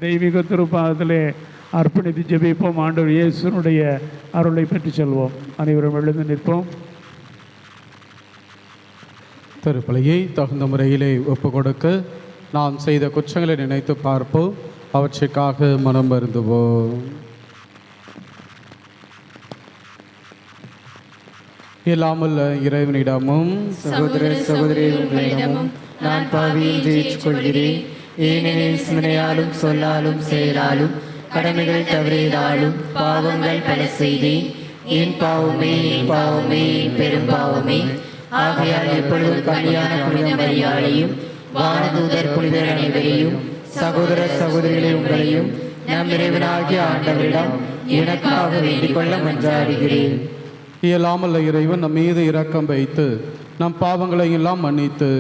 தெய்வீக திருப்பாதத்திலே அர்ப்பணித்து ஜெபிப்போம். ஆண்டவர் இயேசுனுடைய அருளை பெற்று செல்வோம். அனைவரும் எழுந்து நிற்போம். திருப்பலியை தகுந்த முறையிலே ஒப்பு கொடுக்க நாம் செய்த குற்றங்களை நினைத்து பார்ப்போம். அவற்றுக்காக மனம் வருந்துவோம். இல்லாமல் இறைவனிடமும் சகோதர சகோதரிகளிடமும் நான் பாவியில் ஜெயிச்சுக்கொள்கிறேன். ஏனெனில் சிந்தனையாலும் சொல்லாலும் செயலாலும் கடமைகள் தவறியதாலும் பாவங்கள் பல செய்தேன். என் பாவமே என் பாவமே என் பெரும் பாவமே. ஆகையால் எப்பொழுதும் கல்யாண புனித மரியாதையும் வானதூதர் புனிதர் அனைவரையும் சகோதர சகோதரிகளை உங்களையும் நம் இறைவனாகிய ஆண்டவரிடம் எனக்காக வேண்டிக் கொள்ள மன்றாடுகிறேன். இயலாமல் இறைவன் நம் மீது இரக்கம் வைத்து நம் பாவங்களை எல்லாம் மன்னித்து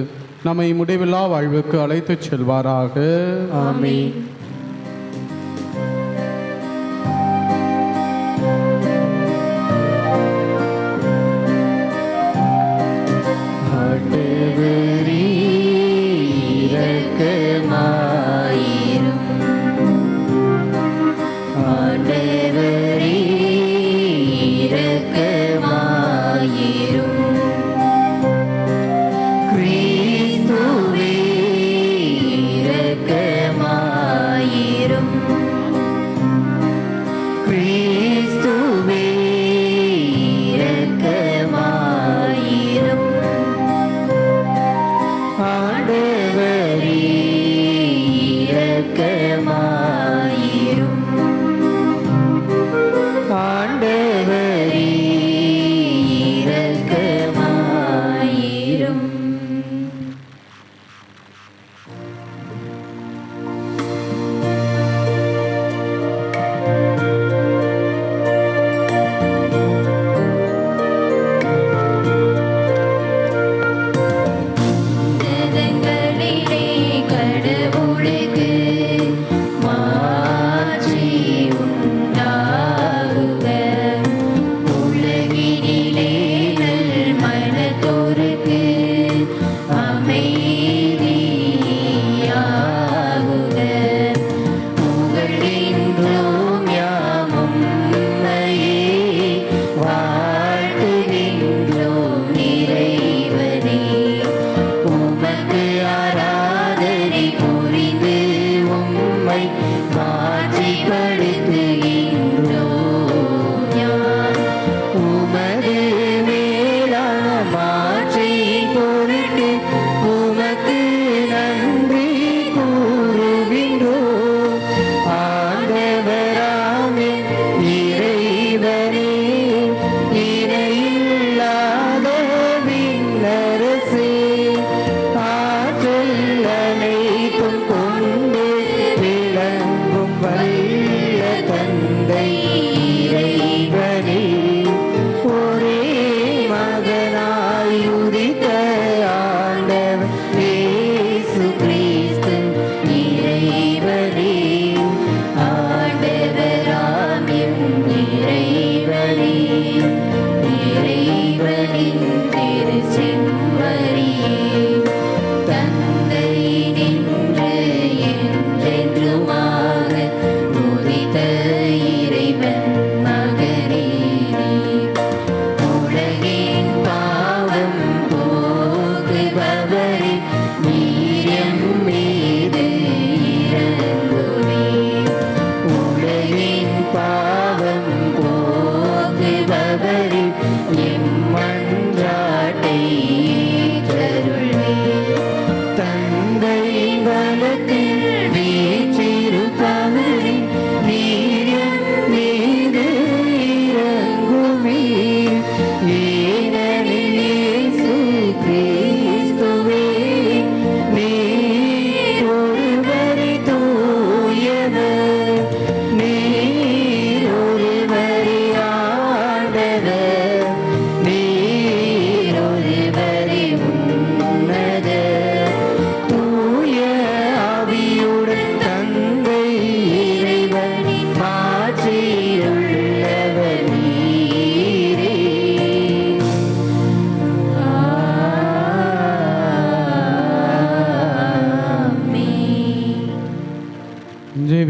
நம்மை முடிவில்லா வாழ்வுக்கு அழைத்துச் செல்வாராக. ஆமென். ஆற்றல் அனைத்தும் கொண்டு விளங்க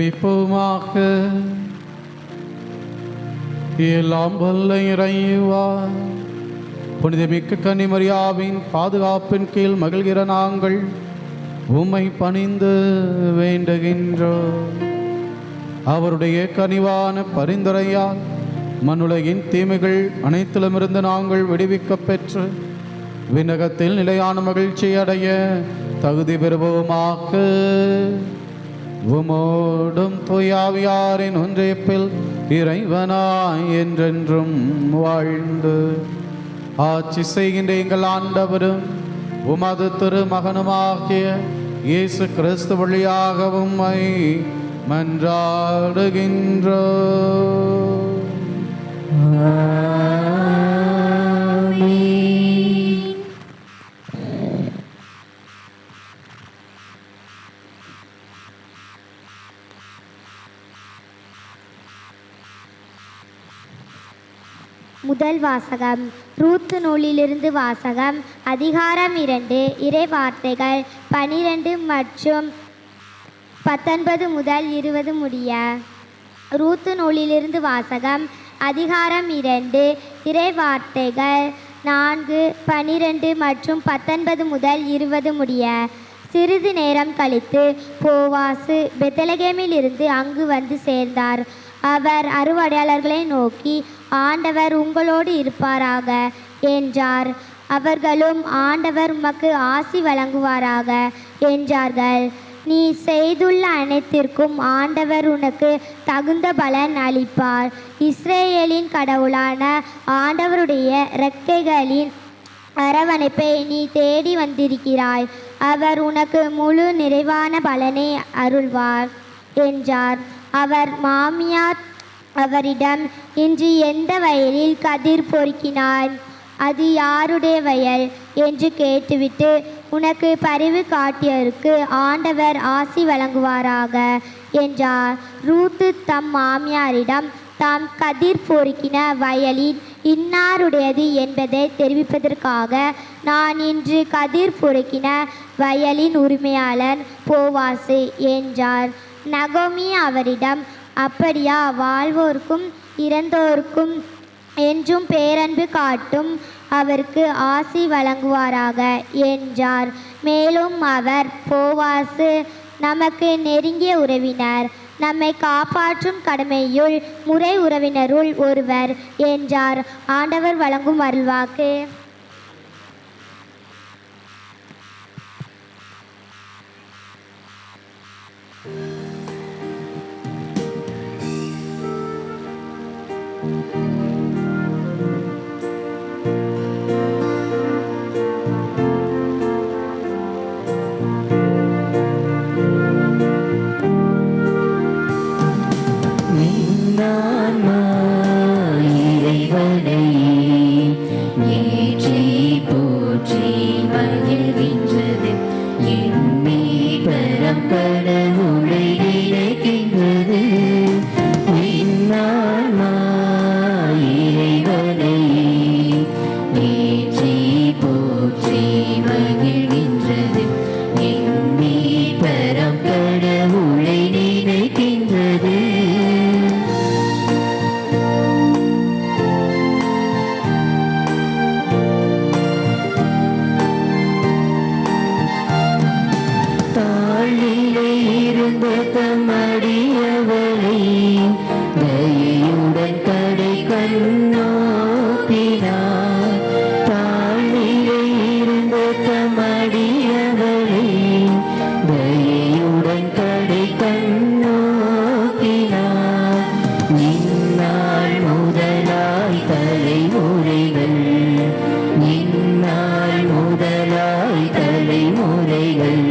ஜெபிப்போமாக. எல்லாம் வல்ல இறைவா, புனிதமிக்க கன்னிமரியாவின் பாதுகாப்பின் கீழ் மகிழ்கிற நாங்கள் உம்மை பணிந்து வேண்டுகின்றோம். அவருடைய கனிவான பரிந்துரையால் மண்ணுலகின் தீமைகள் அனைத்திலுமிருந்து நாங்கள் விடுவிக்கப் பெற்று விண்ணகத்தில் நிலையான மகிழ்ச்சி அடைய தகுதி பெறுவோமாக. உமோடும் தூயாவியாரின் ஒன்றிப்பில் இறைவனாய் என்றென்றும் வாழ்ந்து ஆட்சி செய்கின்ற எங்கள் ஆண்டவரும் உமது திருமகனுமாகிய இயேசு கிறிஸ்து வழியாக உம்மை மன்றாடுகின்றோம். முதல் வாசகம். ரூத்து நூலிலிருந்து வாசகம். அதிகாரம் 2. இறை வார்த்தைகள் 12 மற்றும் 19 முதல் 20 முடிய. ரூத்து நூலிலிருந்து வாசகம். அதிகாரம் 2. இறை வார்த்தைகள் 4, 12 மற்றும் 19 முதல் 20 முடிய. சிறிது நேரம் கழித்து போவாசு பெத்லகேமில் இருந்து அங்கு வந்து சேர்ந்தார். அவர் அறுவடையாளர்களை நோக்கி, ஆண்டவர் உங்களோடு இருப்பாராக என்றார். அவர்களும், ஆண்டவர் உமக்கு ஆசி வழங்குவாராக என்றார்கள். நீ செய்துள்ள அனைத்திற்கும் ஆண்டவர் உனக்கு தகுந்த பலன் அளிப்பார். இஸ்ரேலின் கடவுளான ஆண்டவருடைய இறக்கைகளின் அரவணைப்பை நீ தேடி வந்திருக்கிறாய். அவர் உனக்கு முழு நிறைவான பலனை அருள்வார் என்றார். அவர் மாமியார் அவரிடம், இன்று எந்த வயலில் கதிர் பொறுக்கினாய்? அது யாருடைய வயல் என்று கேட்டுவிட்டு, உனக்கு பரிவு காட்டியருக்கு ஆண்டவர் ஆசி வழங்குவாராக என்றார். ரூத்து தம் மாமியாரிடம் தாம் கதிர் பொறுக்கின வயலின் இன்னாருடையது என்பதை தெரிவிப்பதற்காக, நான் இன்று கதிர் பொறுக்கின வயலின் உரிமையாளன் போவாசு என்றார். நகோமி அவரிடம், அப்படியா? வாழ்வோர்க்கும் இறந்தோர்க்கும் என்றும் பேரன்பு காட்டும் அவருக்கு ஆசி வழங்குவாராக என்றார். மேலும் அவர், போவாசு நமக்கு நெருங்கிய உறவினர், நம்மை காப்பாற்றும் கடமையுள் முறை உறவினருள் ஒருவர் என்றார். ஆண்டவர் வழங்கும் அருள்வாக்கு. தலைமுறைகள்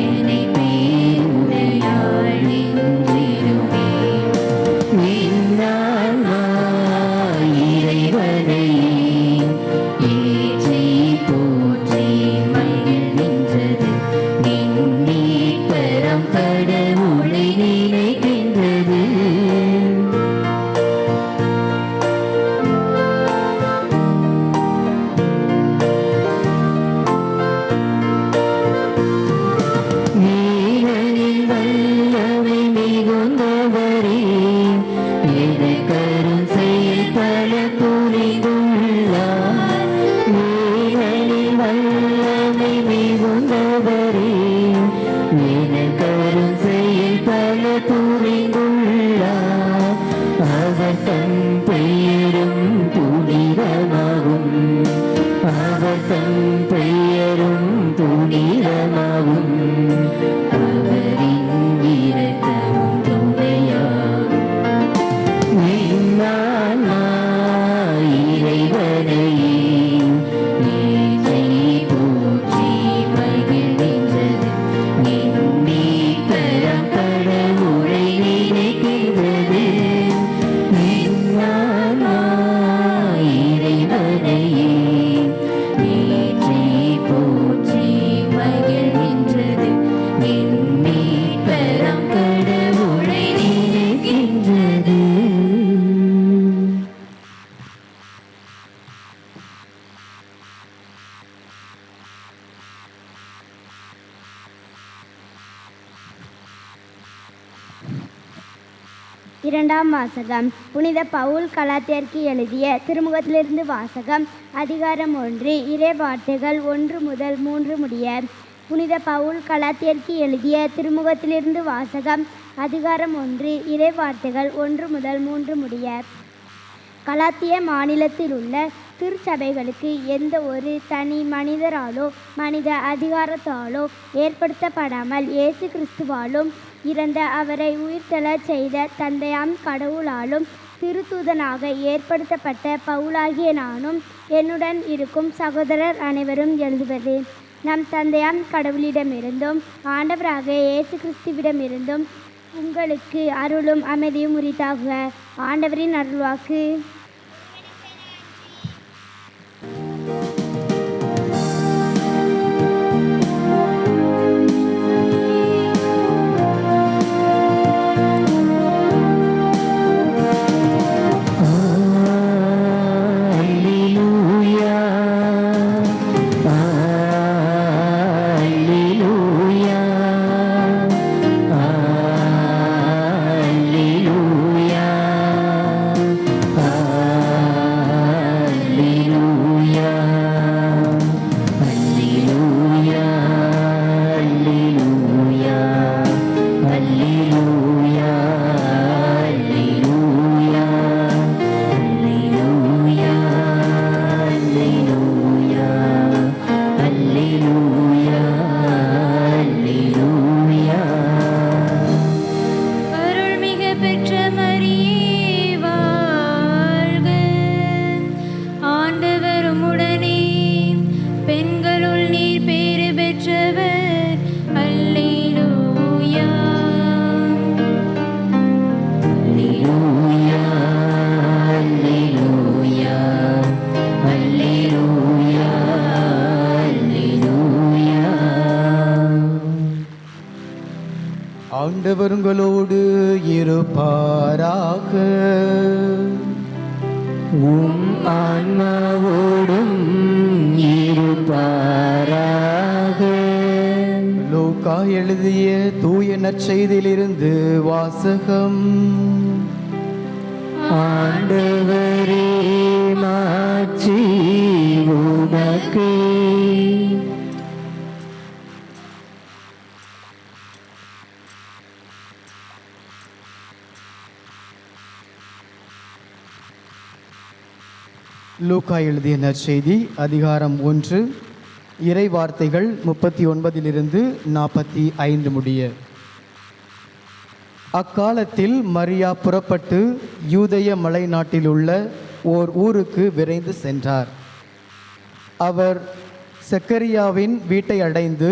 என்னை பேருடையாள் நின்றிடுமே. புரிந்துள்ளார். அவர் தம் பெயரும் புனிதமாகும். அவர் தம் பெயரும் புனிதமாகும். அவரின் இரக்கமும் துணையாகும். நின்னானா இறைவனையே ஏற்றி போற்றி மகிழ்கின்றது. என் மீட்பராம் கடவுளை நினைக்கின்றது. நின்னானா இறைவனையே ஏற்றி போற்றி மகிழ்கின்றது. என் மீட்பராம் கடவுளை நினைக்கின்றது. இரண்டாம் வாசகம். புனித பவுல் கலாத்தியருக்கு எழுதிய திருமுகத்திலிருந்து வாசகம். அதிகாரம் 1. இறை வார்த்தைகள் 1 முதல் 3 முடிய. புனித பவுல் கலாத்தியருக்கு எழுதிய திருமுகத்திலிருந்து வாசகம். அதிகாரம் 1. இறை வார்த்தைகள் 1 முதல் 3 முடிய. கலாத்திய மாநிலத்தில் உள்ள திருச்சபைகளுக்கு எந்த ஒரு தனி மனிதராலோ மனித அதிகாரத்தாலோ ஏற்படுத்தப்படாமல் இயேசு கிறிஸ்துவாலும் இறந்த அவரை உயிர்த்தெழச் செய்த தந்தையாம் கடவுளாலும் திருத்தூதனாக ஏற்படுத்தப்பட்ட பவுலாகிய நானும் என்னுடன் இருக்கும் சகோதரர் அனைவரும் எழுதுவது. நம் தந்தையாம் கடவுளிடமிருந்தும் ஆண்டவராக இயேசு கிறிஸ்துவிடமிருந்தும் உங்களுக்கு அருளும் அமைதியும் உரித்தாகுக. ஆண்டவரின் அருள்வாக்கு. ஆண்டவர் உங்களோடு இருப்பாராக. உம் ஆன்மாவோடும் இருப்பாராக. லூக்கா எழுதிய தூய நற்செய்தியிலிருந்து வாசகம். ஆண்டவரே மாட்சி உமக்கே. லூக்கா எழுதிய நற்செய்தி அதிகாரம் 1 இறை வார்த்தைகள் 39 45 முடிய. அக்காலத்தில் மரியா புறப்பட்டு யூதேய மலை நாட்டிலுள்ள ஓர் ஊருக்கு விரைந்து சென்றார். அவர் செக்கரியாவின் வீட்டை அடைந்து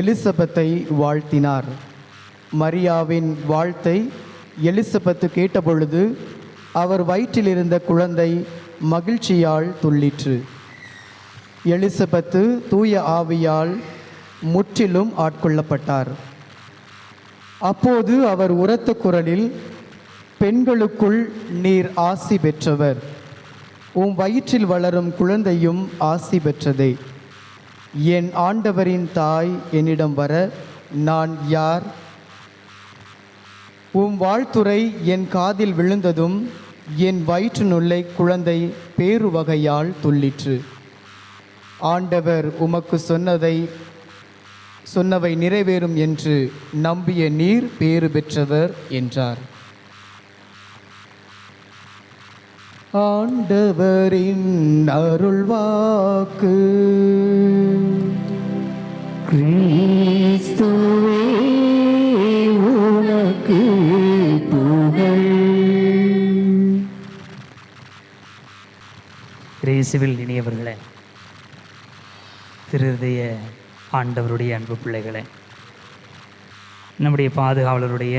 எலிசபெத்தை வாழ்த்தினார். மரியாவின் வாழ்த்தை எலிசபெத்து கேட்டபொழுது அவர் வயிற்றில் இருந்த குழந்தை மகிழ்ச்சியால் துள்ளிற்று. எலிசபெத்து தூய ஆவியால் முற்றிலும் ஆட்கொள்ளப்பட்டார். அப்போது அவர் உரத்த குரலில், பெண்களுக்குள் நீர் ஆசி பெற்றவர், உம் வயிற்றில் வளரும் குழந்தையும் ஆசி பெற்றதே. என் ஆண்டவரின் தாய் என்னிடம் வர நான் யார்? உம் வாழ்த்துரை என் காதில் விழுந்ததும் என் வயிற்றினுள்ளே குழந்தை பேருவகையால் துள்ளிற்று. ஆண்டவர் உமக்கு சொன்னதை சொன்னவை நிறைவேறும் என்று நம்பிய நீர் பேறு பெற்றவர் என்றார். ஆண்டவரின் அருள்வாக்கு. கிறிஸ்துவே உனக்கு புகழ். இயேசுவில் இனியவர்களே, திருதய ஆண்டவருடைய அன்பு பிள்ளைகளே, நம்முடைய பாதுகாவலருடைய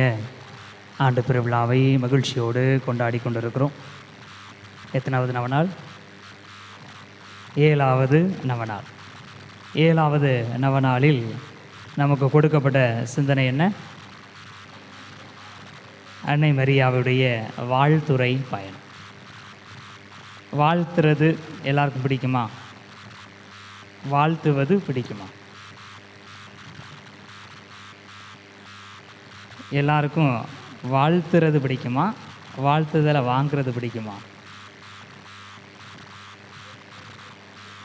ஆண்டு பெருவிழாவை மகிழ்ச்சியோடு கொண்டாடி கொண்டிருக்கிறோம். எத்தனாவது நவநாள்? 7வது நவநாள். 7வது நவநாளில் நமக்கு கொடுக்கப்பட்ட சிந்தனை என்ன? அன்னை மரியாவுடைய வாழ்த்துரை பயணம். வாழ்த்துறது எல்லாருக்கும் பிடிக்குமா? வாழ்த்துவது பிடிக்குமா? எல்லாருக்கும் வாழ்த்துறது பிடிக்குமா? வாழ்த்துதலை வாங்கிறது பிடிக்குமா?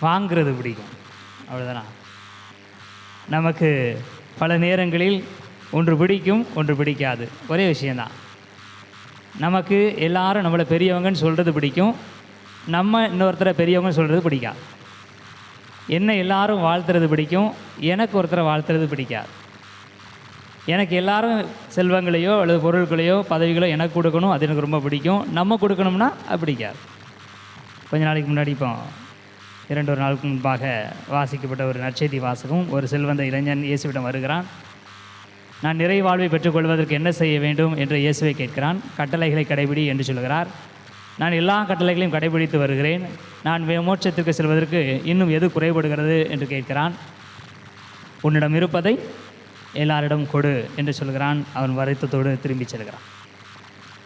வாங்கிறது பிடிக்கும், அவ்வளோதானா? நமக்கு பல நேரங்களில் ஒன்று பிடிக்கும், ஒன்று பிடிக்காது. ஒரே விஷயந்தான். நமக்கு எல்லாரும் நம்மளை பெரியவங்கன்னு சொல்கிறது பிடிக்கும், நம்ம இன்னொருத்தரை பெரியவங்கன்னு சொல்கிறது பிடிக்காது. என்னை எல்லாரும் வாழ்த்துறது பிடிக்கும், எனக்கு ஒருத்தரை வாழ்த்துறது பிடிக்காது. எனக்கு எல்லாரும் செல்வங்களையோ அல்லது பொருட்களையோ பதவிகளோ எனக்கு கொடுக்கணும், அது எனக்கு ரொம்ப பிடிக்கும். நம்ம கொடுக்கணும்னா அது பிடிக்காது. கொஞ்ச நாளைக்கு முன்னாடி இப்போ 2 நாளுக்கு முன்பாக வாசிக்கப்பட்ட ஒரு நற்செய்தி வாசகம். ஒரு செல்வந்த இளைஞன் இயேசுவிடம் வருகிறான். நான் நிறைவாழ்வை பெற்றுக்கொள்வதற்கு என்ன செய்ய வேண்டும் என்று இயேசுவை கேட்கிறான். கட்டளைகளை கடைபிடி என்று சொல்கிறார். நான் எல்லா கட்டளைகளையும் கடைபிடித்து வருகிறேன், நான் மோட்சத்திற்கு செல்வதற்கு இன்னும் எது குறைபடுகிறது என்று கேட்கிறான். உன்னிடம் இருப்பதை எல்லாரிடம் கொடு என்று சொல்கிறான். அவன் வருத்தத்தோடு திரும்பி செல்கிறான்.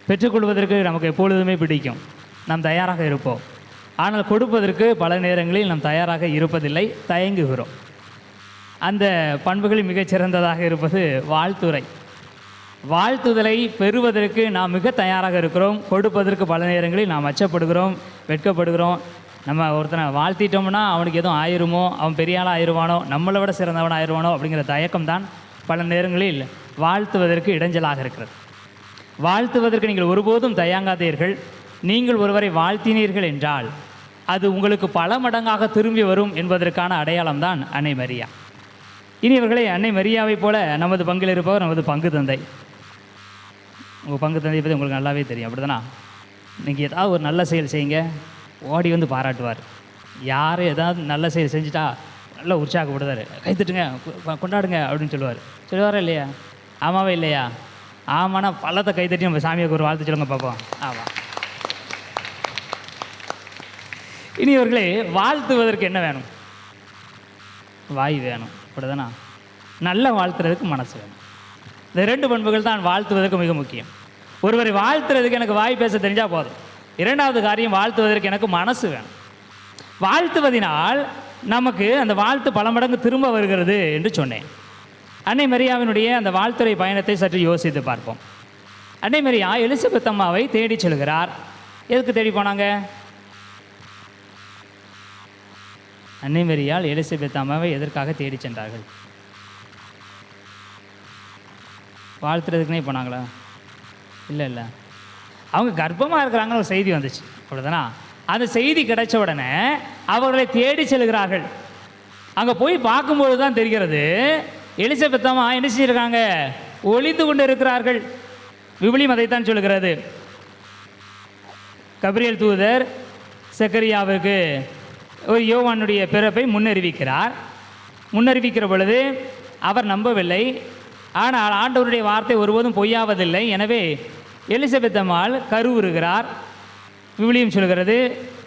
பெற்றுக்கொள்வதற்கு நமக்கு எப்பொழுதுமே பிடிக்கும், நாம் தயாராக இருப்போம். ஆனால் கொடுப்பதற்கு பல நேரங்களில் நாம் தயாராக இருப்பதில்லை, தயங்குகிறோம். அந்த பண்புகளில் மிகச்சிறந்ததாக இருப்பது வாழ்த்துரை. வாழ்த்துதலை பெறுவதற்கு நாம் மிக தயாராக இருக்கிறோம், கொடுப்பதற்கு பல நேரங்களில் நாம் அச்சப்படுகிறோம், வெட்கப்படுகிறோம். நம்ம ஒருத்தனை வாழ்த்திட்டோம்னா அவனுக்கு எதுவும் ஆயிருமோ, அவன் பெரிய ஆளாக ஆயிடுவானோ, நம்மளை விட சிறந்தவன் ஆயிடுவானோ அப்படிங்கிற தயக்கம்தான் பல நேரங்களில் வாழ்த்துவதற்கு இடைஞ்சலாக இருக்கிறது. வாழ்த்துவதற்கு நீங்கள் ஒருபோதும் தயங்காதீர்கள். நீங்கள் ஒருவரை வாழ்த்தினீர்கள் என்றால் அது உங்களுக்கு பல மடங்காக திரும்பி வரும் என்பதற்கான அடையாளம்தான் அன்னை மரியா. இனியவர்களே, அன்னை மரியாவை போல நமது பங்கில் இருப்பவர் நமது பங்கு தந்தை. உங்கள் பங்கு தந்தையை பற்றி உங்களுக்கு நல்லாவே தெரியும், அப்படி தானே? நீங்கள் ஏதாவது ஒரு நல்ல செயல் செய்யுங்க, ஓடி வந்து பாராட்டுவார். யார் ஏதாவது நல்ல செயல் செஞ்சுட்டா நல்லா உற்சாகப்படுவார். கைத்தட்டுங்க, கொண்டாடுங்க அப்படின்னு சொல்லுவாரா இல்லையா? ஆமாவே இல்லையா? ஆமாண்ணா பள்ளத்தை கைத்தட்டி நம்ம சாமியாருக்கு ஒரு வாழ்த்து சொல்லுங்க பார்ப்போம். ஆமாம். இனியவர்களே, வாழ்த்துவதற்கு என்ன வேணும்? வாய் வேணும், அப்படிதானா? நல்லா வாழ்த்துறதுக்கு மனசு வேணும். இந்த 2 பண்புகள் தான் வாழ்த்துவதற்கு மிக முக்கியம். ஒருவரை வாழ்த்துறதுக்கு எனக்கு வாய் பேச தெரிஞ்சால் போதும். 2வது காரியம், வாழ்த்துவதற்கு எனக்கு மனசு வேணும். வாழ்த்துவதினால் நமக்கு அந்த வாழ்த்து பல மடங்கு திரும்ப வருகிறது என்று சொன்னேன். அன்னை மரியாவினுடைய அந்த வாழ்த்துறை பயணத்தை சற்று யோசித்து பார்ப்போம். அன்னை மரியா எலிசபெத் அம்மாவை தேடி செல்கிறார். எதுக்கு தேடி போனாங்க? அன்னை மரியாள் எலிசபெத் அம்மாவை எதற்காக தேடி சென்றார்கள்? வாழ்த்துறதுக்குனே போனாங்களா? இல்லை, அவங்க கர்ப்பமாக இருக்கிறாங்கன்னு ஒரு செய்தி வந்துச்சு, அவ்வளோதானா? அந்த செய்தி கிடைச்ச உடனே அவர்களை தேடி செல்கிறார்கள். அங்கே போய் பார்க்கும்போது தான் தெரிகிறது, எலிசபெத் அம்மா என்ன செஞ்சிருக்காங்க? ஒளிந்து கொண்டு இருக்கிறார்கள். விவிலியம் அதைத்தான் சொல்கிறது. கபிரியேல் தூதர் சக்கரியாவுக்கு ஒரு யோவானுடைய பிறப்பை முன்னறிவிக்கிற பொழுது அவர் நம்பவில்லை. ஆனால் ஆண்டவருடைய வார்த்தை ஒருபோதும் பொய்யாவதில்லை. எனவே எலிசபெத் அம்மாள் கருவுறுகிறார். விவிலியம் சொல்கிறது,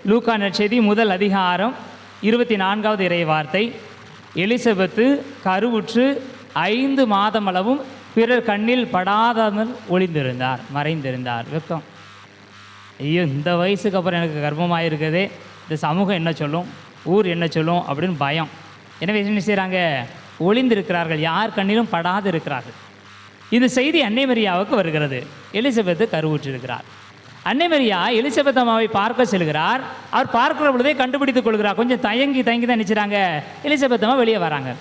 லூக்கா நற்செய்தி 1 அதிகாரம் 24வது இறை வார்த்தை, எலிசபெத்து கருவுற்று 5 மாதமளவும் பிறர் கண்ணில் படாதமல் மறைந்திருந்தார். வெக்கம். ஐயோ, இந்த வயசுக்கு அப்புறம் எனக்கு கர்ப்பமாக இருக்குதே, இந்த சமூகம் என்ன சொல்லும், ஊர் என்ன சொல்லும் அப்படின்னு பயம். எனவே என்ன செய்கிறாங்க? ஒளிந்திருக்கிறார்கள், யார் கண்ணிலும் படாது இருக்கிறார்கள். இந்த செய்தி அன்னை மரியாவுக்கு வருகிறது. எலிசபெத்து கருவுற்றிருக்கிறார். அன்னை மரியா எலிசபெத் அம்மாவை பார்க்க செல்கிறார். அவர் பார்க்கிற பொழுதே கண்டுபிடித்துக் கொள்கிறார். கொஞ்சம் தயங்கி தான் நினைச்சாங்க. எலிசபெத் அம்மா வெளியே வராங்க.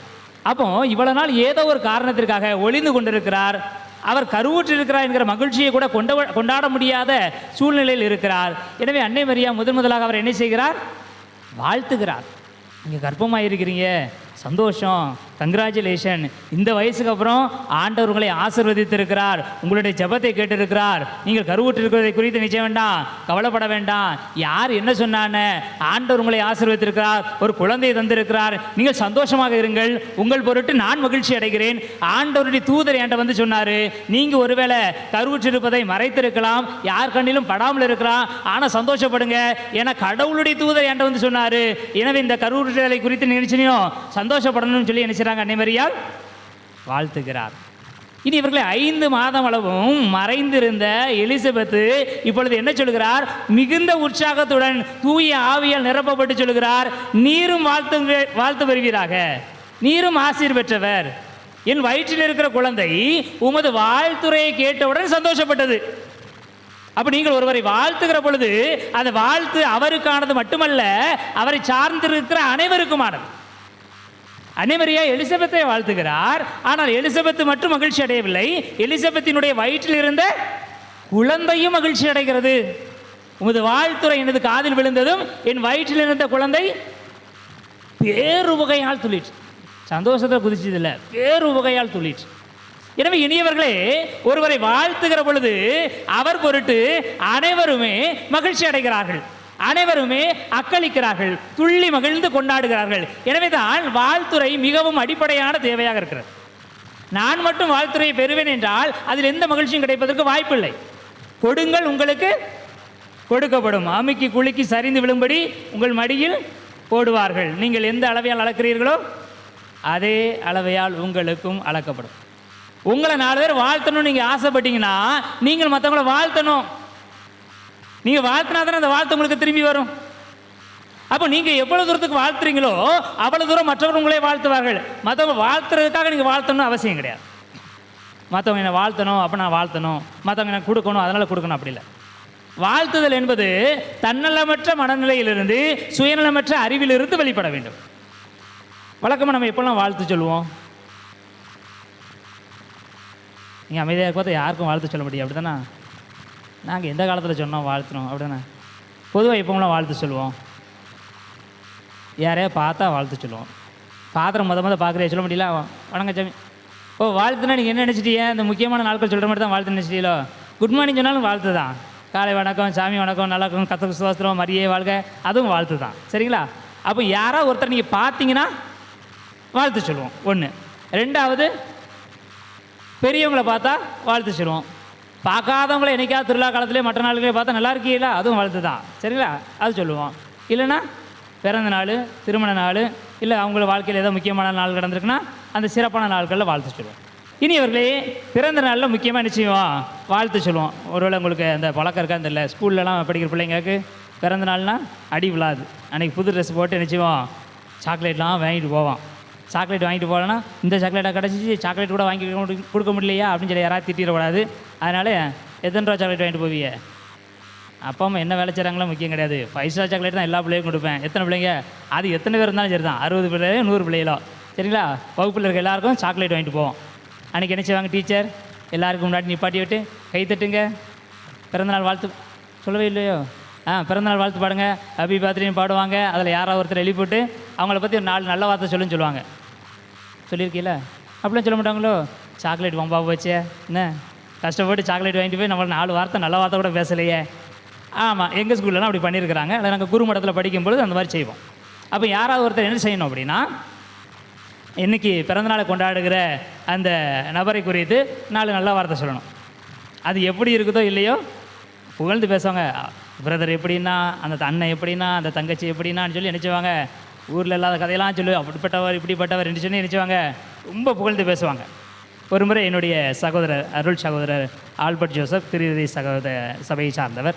அப்போ இவ்வளவு நாள் ஏதோ ஒரு காரணத்திற்காக ஒளிந்து கொண்டிருக்கிறார். அவர் கருவுற்றிருக்கிறார் என்கிற மகிழ்ச்சியை கூட கொண்டாட முடியாத சூழ்நிலையில் இருக்கிறார். எனவே அன்னை மரியா முதலாக அவர் என்ன செய்கிறார்? வாழ்த்துகிறார். நீங்கள் கர்ப்பமாக இருக்கிறீங்க, சந்தோஷம், கங்க்ராச்சுலேஷன். இந்த வயசுக்கு அப்புறம் ஆண்டவர் உங்களை ஆசீர்வதித்திருக்கிறார், உங்களுடைய ஜெபத்தை கேட்டிருக்கிறார். நீங்கள் கருவுற்றிருக்கிறதை குறித்து நிச்சயம் வேண்டாம், கவலைப்பட வேண்டாம். யார் என்ன சொன்னான்னு, ஆண்டவர் உங்களை ஆசீர்வதித்திருக்கிறார், ஒரு குழந்தையை தந்திருக்கிறார், நீங்கள் சந்தோஷமாக இருங்கள், உங்கள் பொருட்டு நான் மகிழ்ச்சி அடைகிறேன். ஆண்டவருடைய தூதர் என்கிட்ட வந்து சொன்னார், நீங்கள் ஒருவேளை கருவுற்றிருப்பதை மறைத்திருக்கலாம், யார் கண்ணிலும் படாமல் இருக்கலாம், ஆனால் சந்தோஷப்படுங்க, ஏன்னா கடவுளுடைய தூதர் என்கிட்ட வந்து சொன்னார். எனவே இந்த கருவுற்றலை குறித்து நினைச்சினியும் சந்தோஷப்படணும்னு சொல்லி என்ன செய்றாங்க? அன்னை மரியாள் வாழ்த்துகிறார். இனி இவர்களை 5 மாதம் அளவும் மறைந்திருந்த எலிசபெத்து இப்பொழுது என்ன சொல்கிறார்? மிகுந்த உற்சாகத்துடன் தூய ஆவியால் நிரப்பப்பட்டு சொல்கிறார், நீரும் வாழ்த்து பெறுவீராக, நீரும் ஆசீர் பெற்றவர். என் வயிற்றில் இருக்கிற குழந்தை உமது வாழ்த்துறையை கேட்டவுடன் சந்தோஷப்பட்டது. அப்போ நீங்கள் ஒருவரை வாழ்த்துகிற பொழுது அந்த வாழ்த்து அவருக்கானது மட்டுமல்ல, அவரை சார்ந்திருக்கிற அனைவருக்குமானது. அன்னை மரியா எலிசபெத்தை வாழ்த்துகிறார். ஆனால் எலிசபெத்து மட்டும் மகிழ்ச்சி அடையவில்லை, எலிசபெத்தினுடைய வயிற்றில் இருந்த குழந்தையும் மகிழ்ச்சி அடைகிறது. உமது வாழ்த்துறை எனது காதில் விழுந்ததும் என் வயிற்றில் இருந்த குழந்தை பேருவகையால் துளிற்று. சந்தோஷத்தை குதிச்சதில்லை, பேருவகையால் துளிற்று. எனவே இனியவர்களே, ஒருவரை வாழ்த்துகிற பொழுது அவர் பொருட்டு அனைவருமே மகிழ்ச்சி அடைகிறார்கள், அனைவருமே அக்களிக்கிறார்கள், துள்ளி மகிழ்ந்து கொண்டாடுகிறார்கள். எனவே தான் வாழ்த்துறை மிகவும் அடிப்படையான தேவையாக இருக்கிறது. நான் மட்டும் வாழ்த்துறையை பெறுவேன் என்றால் அதில் எந்த மகிழ்ச்சியும் கிடைப்பதற்கு வாய்ப்பில்லை. கொடுங்கள், உங்களுக்கு கொடுக்கப்படும், அமுக்கி குலுக்கி சரிந்து விழும்படி உங்கள் மடியில் போடுவார்கள். நீங்கள் எந்த அளவையால் அளக்கிறீர்களோ அதே அளவையால் உங்களுக்கும் அளக்கப்படும். உங்களை 4 பேர் வாழ்த்தணும் நீங்கள் ஆசைப்பட்டீங்கன்னா நீங்கள் மற்றவங்களை வாழ்த்தணும். நீங்கள் வாழ்த்தினா தானே அந்த வாழ்த்து உங்களுக்கு திரும்பி வரும். அப்போ நீங்கள் எவ்வளோ தூரத்துக்கு வாழ்த்துறீங்களோ அவ்வளோ தூரம் மற்றவர்கள் உங்களே வாழ்த்துவார்கள். மற்றவங்க வாழ்த்துறதுக்காக நீங்கள் வாழ்த்தணும்னு அவசியம் கிடையாது. மற்றவங்க என்னை வாழ்த்தணும் அப்போ நான் வாழ்த்தணும், மற்றவங்க எனக்கு கொடுக்கணும் அதனால் கொடுக்கணும், அப்படி இல்லை. வாழ்த்துதல் என்பது தன்னலமற்ற மனநிலையிலிருந்து சுயநலமற்ற அறிவிலிருந்து வெளிப்பட வேண்டும். வழக்கமாக நம்ம எப்போல்லாம் வாழ்த்து சொல்லுவோம்? நீங்கள் அமைதியாக பார்த்தா யாருக்கும் வாழ்த்து சொல்ல முடியும், அப்படி தானே? நாங்கள் எந்த காலத்தில் சொன்னோம் வாழ்த்துனோம், அப்படி தானே? பொதுவாக எப்போலாம் வாழ்த்து சொல்லுவோம்? யாரையா பார்த்தா வாழ்த்து சொல்லுவோம். பாத்திரம் பார்க்குறே சொல்ல முடியல, வணங்க சாமி. ஓ, வாழ்த்துனா நீங்கள் என்ன நினச்சிட்டீங்க? இந்த முக்கியமான நாட்கள் சொல்கிற மாதிரி தான் வாழ்த்து நினச்சிட்டீங்களோ? குட் மார்னிங் சொன்னாலும் வாழ்த்து தான். காலை வணக்கம், சாமி வணக்கம், நல்லா இருக்கும், கத்தக்கு சுவாஸ்திரம், மரியே வாழ்க, அதுவும் வாழ்த்து தான். சரிங்களா? அப்போ யாராவது ஒருத்தர் நீங்கள் பார்த்தீங்கன்னா வாழ்த்து சொல்லுவோம், ஒன்று. ரெண்டாவது, பெரியவங்களை பார்த்தா வாழ்த்து சொல்லுவோம். பார்க்காதவங்கள என்னைக்காவது திருவிழா காலத்திலே மற்ற நாளுகளே பார்த்தா நல்லா இருக்கீங்களா, அதுவும் வாழ்த்து தான். சரிங்களா? அது சொல்லுவோம். இல்லைன்னா பிறந்த நாள், திருமண நாள், இல்லை அவங்கள வாழ்க்கையில் ஏதோ முக்கியமான நாள் நடந்திருக்குன்னா அந்த சிறப்பான நாட்களில் வாழ்த்து சொல்லுவோம். இனி அவர்களே, பிறந்த நாளில் முக்கியமாக நிச்சயம் வாழ்த்து சொல்லுவோம். ஒருவேளை உங்களுக்கு அந்த பழக்கம் இருக்கான்னு தெரியல, ஸ்கூல்லலாம் படிக்கிற பிள்ளைங்களுக்கு பிறந்த நாள்னால் அடி விழாது. அன்றைக்கி புது ட்ரெஸ் போட்டு நிச்சயம் சாக்லேட்லாம் வாங்கிட்டு போவான். சாக்லேட் வாங்கிட்டு போகலன்னா இந்த சாக்லேட்டாக கிடச்சிச்சு, சாக்லேட் கூட வாங்கி கொடுக்க முடியலையா அப்படின்னு சொல்லி யாராவது திட்டிடக்கூடாது. அதனால் எத்தனை ரூபா சாக்லேட் வாங்கிட்டு போவீங்க? அப்பா அம்மா என்ன வேலை செய்கிறாங்களோ முக்கியம் கிடையாது, 5 ஸ்டார் சாக்லேட் தான் எல்லா பிள்ளைக்கும் கொடுப்பேன். எத்தனை பிள்ளைங்க? அது எத்தனை பேர் இருந்தாலும் சரி தான், 60 பிள்ளைகளோ 100 பிள்ளைகளோ, சரிங்களா? வகுப்பில் இருக்க எல்லாருக்கும் சாக்லேட் வாங்கிட்டு போவோம். அன்றைக்கி என்ன செய்வாங்க? டீச்சர் எல்லாருக்கும் முன்னாடி நிப்பாட்டி விட்டு கை தட்டுங்க, பிறந்தநாள் வாழ்த்து சொல்லவே இல்லையோ? பிறந்தநாள் வாழ்த்து பாடுங்க, ஹாப்பி பர்த்டேன்னு பாடுவாங்க. அதில் யாராவது ஒருத்தர் எழுப்பிவிட்டு அவங்கள பற்றி ஒரு 4 நல்ல வார்த்தை சொல்லுன்னு சொல்லுவாங்க. சொல்லியிருக்கீங்களா? அப்படிலாம் சொல்ல மாட்டாங்களோ? சாக்லேட் வம்பா போச்சே, என்ன கஷ்டப்பட்டு சாக்லேட் வாங்கிட்டு போய் நம்மளை 4 வார்த்தை நல்ல வார்த்தை கூட பேசலையே. ஆமாம், எங்கள் ஸ்கூல்லலாம் அப்படி பண்ணியிருக்கிறாங்க. அதில் நாங்கள் குறுமடத்தில் படிக்கும்பொழுது அந்த மாதிரி செய்வோம். அப்போ யாராவது ஒருத்தர் என்ன செய்யணும் அப்படின்னா, இன்றைக்கி பிறந்தநாளை கொண்டாடுகிற அந்த நபரை குறித்து 4 நல்ல வார்த்தை சொல்லணும். அது எப்படி இருக்குதோ இல்லையோ புகழ்ந்து பேசுவாங்க. பிரதர் எப்படின்னா, அந்த அண்ணன் எப்படின்னா, அந்த தங்கச்சி எப்படின்னான்னு சொல்லி நினச்சிவாங்க. ஊரில் இல்லாத கதையெல்லாம் சொல்லி அப்படிப்பட்டவர் இப்படிப்பட்டவர் என்று சொல்லி நினச்சிவாங்க. ரொம்ப புகழ்ந்து பேசுவாங்க. ஒரு முறை என்னுடைய சகோதரர், அருள் சகோதரர் ஆல்பர்ட் ஜோசப், திருநெல்வேலி சபையை சார்ந்தவர்,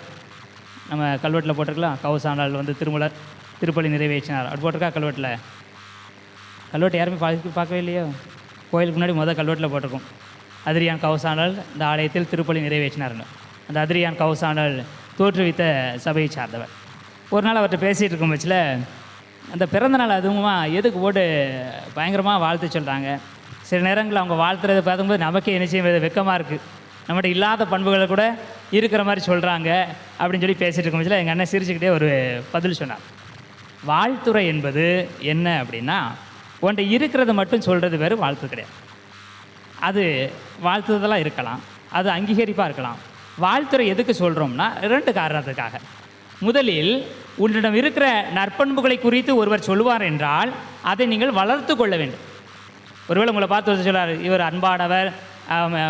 நம்ம கல்வெட்டில் போட்டிருக்கலாம், கவுசாண்டால் வந்து திருமலர் திருப்பலி நிறைவேற்றினார் அப்படி போட்டிருக்கா கல்வெட்டில். கல்வெட்டு யாருமே பார்க்கவே இல்லையோ? கோயிலுக்கு முன்னாடி கல்வெட்டில் போட்டிருக்கும், அதிரியான் கவுசாண்டால் இந்த ஆலயத்தில் திருப்பலி நிறைவேற்றினார்னு. அந்த அதிரியான் கவுசாண்டால் தோற்றுவித்த சபையை சார்ந்தவர். ஒரு நாள் அவர்கிட்ட பேசிகிட்டு இருக்கும் பட்சத்தில் அந்த பிறந்தநாள் அதுவுமா எதுக்கு போட்டு பயங்கரமாக வாழ்த்து சொல்கிறாங்க. சில நேரங்களில் அவங்க வாழ்த்துறதை பார்க்கும்போது நமக்கே என்ன செய்ய வெக்கமாக இருக்குது. நம்மகிட்ட இல்லாத பண்புகளை கூட இருக்கிற மாதிரி சொல்கிறாங்க அப்படின்னு சொல்லி பேசிகிட்டு இருக்கும் பட்சத்தில் எங்கள் அண்ணன் சிரிச்சுக்கிட்டே ஒரு பதில் சொன்னார். வாழ்த்துறை என்பது என்ன அப்படின்னா, உன்ட்ட இருக்கிறத மட்டும் சொல்கிறது வேறு வாழ்த்து கிடையாது. அது வாழ்த்துதலாக இருக்கலாம், அது அங்கீகரிப்பாக இருக்கலாம். வாழ்த்துறை எதுக்கு சொல்கிறோம்னா 2 காரணத்துக்காக. முதலில் உன்னிடம் இருக்கிற நற்பண்புகளை குறித்து ஒருவர் சொல்லுவார் என்றால் அதை நீங்கள் வளர்த்து கொள்ள வேண்டும். ஒருவேளை உங்களை பார்த்து சொல்கிறார், இவர் அன்பானவர்,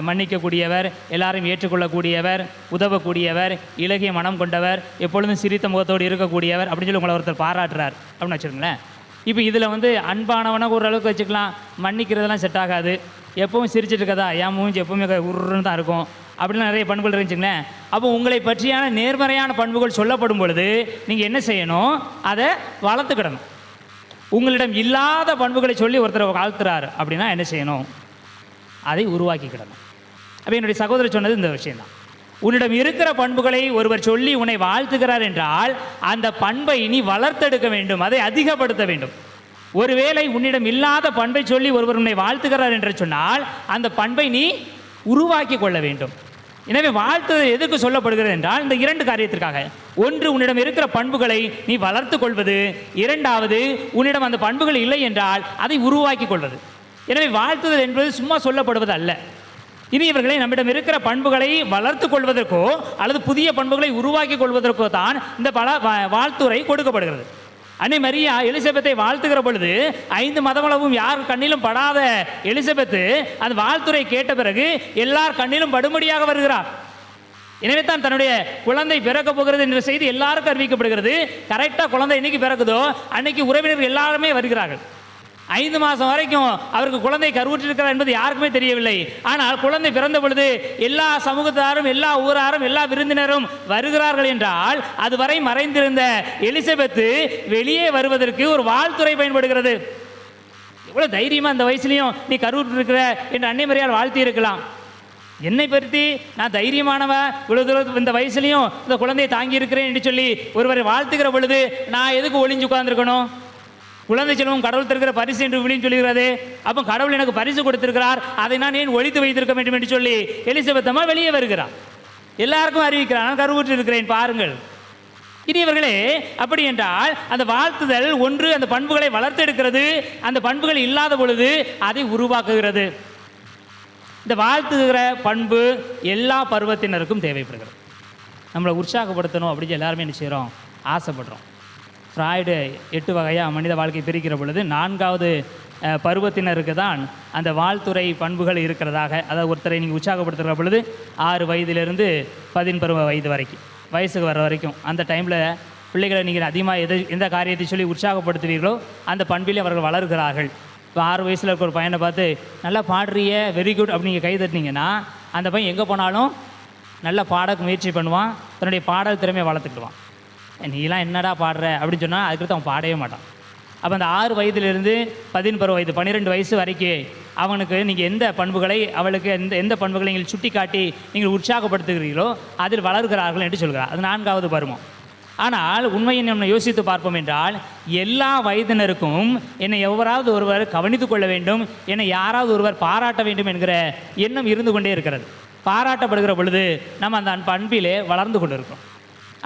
மன்னிக்கக்கூடியவர், எல்லாரையும் ஏற்றுக்கொள்ளக்கூடியவர், உதவக்கூடியவர், இலகிய மனம் கொண்டவர், எப்பொழுதும் சிரித்த முகத்தோடு இருக்கக்கூடியவர் அப்படின்னு சொல்லி உங்களை ஒருத்தர் பாராட்டுறார் அப்படின்னு வச்சுருங்களேன். இப்போ இதில் அன்பானவனாக ஓரளவுக்கு வச்சுக்கலாம், மன்னிக்கிறதெல்லாம் செட் ஆகாது, எப்பவும் சிரிச்சிட்டு இருக்கதா, என் மூஞ்சி எப்பவுமே உருன்னு தான் இருக்கும் அப்படிலாம் நிறைய பண்புகள் இருந்துச்சுங்களேன். அப்போ உங்களை பற்றியான நேர்மறையான பண்புகள் சொல்லப்படும் பொழுது நீங்கள் என்ன செய்யணும், அதை வளர்த்துக்கிடணும். உங்களிடம் இல்லாத பண்புகளை சொல்லி ஒருத்தர் வாழ்த்துறார் அப்படின்னா என்ன செய்யணும், அதை உருவாக்கிக்கிடணும். அப்போ என்னுடைய சகோதரர் சொன்னது இந்த விஷயம்தான். உன்னிடம் இருக்கிற பண்புகளை ஒருவர் சொல்லி உன்னை வாழ்த்துகிறார் என்றால் அந்த பண்பை நீ வளர்த்தெடுக்க வேண்டும், அதை அதிகப்படுத்த வேண்டும். ஒருவேளை உன்னிடம் இல்லாத பண்பை சொல்லி ஒருவர் உன்னை வாழ்த்துகிறார் என்று சொன்னால் அந்த பண்பை நீ உருவாக்கி கொள்ள வேண்டும். எனவே வாழ்த்துதல் எதுக்கு சொல்லப்படுகிறது என்றால் இந்த 2 காரியத்திற்காக. ஒன்று, உன்னிடம் இருக்கிற பண்புகளை நீ வளர்த்து கொள்வது. 2வது, உன்னிடம் அந்த பண்புகள் இல்லை என்றால் அதை உருவாக்கி கொள்வது. எனவே வாழ்த்துதல் என்பது சும்மா சொல்லப்படுவது அல்ல. இனி இவர்களை நம்மிடம் இருக்கிற பண்புகளை வளர்த்து கொள்வதற்கோ அல்லது புதிய பண்புகளை உருவாக்கி கொள்வதற்கோ தான் இந்த வாழ்த்துரை கொடுக்கப்படுகிறது. அன்னை மரியா எலிசபெத்தை வாழ்த்துகிற பொழுது 5 மதமளவும் யார் கண்ணிலும் படாத எலிசபெத்து அந்த வாழ்த்துரை கேட்ட பிறகு எல்லார் கண்ணிலும் படும்படியாக வருகிறார். எனவே தான் தன்னுடைய குழந்தை பிறக்க போகிறது என்ற செய்தி எல்லாருக்கும் அறிவிக்கப்படுகிறது. கரெக்டாக குழந்தை என்னைக்கு பிறக்குதோ அன்னைக்கு உறவினர்கள் எல்லாருமே வருகிறார்கள். 5 மாதம் வரைக்கும் அவருக்கு குழந்தை கருவுற்றிருக்கிறார் என்பது யாருக்குமே தெரியவில்லை. ஆனால் குழந்தை பிறந்த பொழுது எல்லா சமூகத்தாரும், எல்லா ஊராரும், எல்லா விருந்தினரும் வருகிறார்கள் என்றால் அதுவரை மறைந்திருந்த எலிசபெத்து வெளியே வருவதற்கு ஒரு வாழ்த்துறை பயன்படுகிறது. எவ்வளோ தைரியமாக அந்த வயசுலையும் நீ கருவுற்றிருக்கிற என்று அன்னை மரியாள் வாழ்த்தி இருக்கலாம். என்னை பற்றி நான் தைரியமானவ, இவ்வளோ தூரம் இந்த வயசுலையும் இந்த குழந்தையை தாங்கி இருக்கிறேன் என்று சொல்லி ஒருவரை வாழ்த்துகிற பொழுது நான் எதுக்கு ஒளிஞ்சு உட்கார்ந்துருக்கணும்? குழந்தை செல்வம் கடவுள் தருகிற பரிசு என்று விழின்னு சொல்லுகிறது. அப்போ கடவுள் எனக்கு பரிசு கொடுத்திருக்கிறார், அதை நான் ஏன் ஒழித்து வைத்திருக்க வேண்டும் என்று சொல்லி எலிசபெத் அம்மா வெளியே வருகிறார். எல்லாருக்கும் அறிவிக்கிறார், நான் கருவுற்று இருக்கிறேன் பாருங்கள். இனியவர்களே, அப்படி என்றால் அந்த வாழ்த்துதல் ஒன்று அந்த பண்புகளை வளர்த்தெடுக்கிறது, அந்த பண்புகள் இல்லாத பொழுது அதை உருவாக்குகிறது. இந்த வாழ்த்துகிற பண்பு எல்லா பருவத்தினருக்கும் தேவைப்படுகிறது. நம்மளை உற்சாகப்படுத்தணும் அப்படின்னு எல்லாருமே என்ன செய்கிறோம், ஆசைப்படுறோம். ஃப்ராய்டு 8 வகையாக மனித வாழ்க்கை பிரிக்கிற பொழுது 4வது பருவத்தினருக்கு தான் அந்த வாழ்த்துறை பண்புகள் இருக்கிறதாக. அதாவது ஒருத்தரை நீங்கள் உற்சாகப்படுத்துகிற பொழுது 6 வயதிலிருந்து 10 வயது வரைக்கும், வயசுக்கு வர வரைக்கும் அந்த டைமில் பிள்ளைகளை நீங்கள் அதிகமாக எந்த காரியத்தை சொல்லி உற்சாகப்படுத்துவீர்களோ அந்த பண்பிலே அவர்கள் வளர்கிறார்கள். இப்போ 6 வயசில் இருக்க ஒரு பையனை பார்த்து நல்லா பாடுறிய, வெரி குட் அப்படி நீங்கள் கை தட்டினீங்கன்னா அந்த பையன் எங்கே போனாலும் நல்லா பாட முயற்சி பண்ணுவான், தன்னுடைய பாடல் திறமையை வளர்த்துக்கிடுவான். நீலாம் என்னடா பாடுற அப்படின்னு சொன்னால் அதுக்கு அவன் பாடவே மாட்டான். அப்போ அந்த 6 வயதிலிருந்து 11 வயது 12 வயசு வரைக்கும் அவனுக்கு நீங்கள் எந்த பண்புகளை அவளுக்கு எந்த பண்புகளை நீங்கள் சுட்டி காட்டி நீங்கள் உற்சாகப்படுத்துகிறீர்களோ அதில் வளர்கிறார்கள் என்று சொல்கிறார். அது 4வது பருவம். ஆனால் உண்மையை நம்ம யோசித்து பார்ப்போம் என்றால் எல்லா வயதினருக்கும் என்னை எவராவது ஒருவர் கவனித்து கொள்ள வேண்டும், என்னை யாராவது ஒருவர் பாராட்ட வேண்டும் என்கிற எண்ணம் இருந்து கொண்டே இருக்கிறது. பாராட்டப்படுகிற பொழுது நம்ம அந்த பண்பிலே வளர்ந்து கொண்டு இருக்கோம்.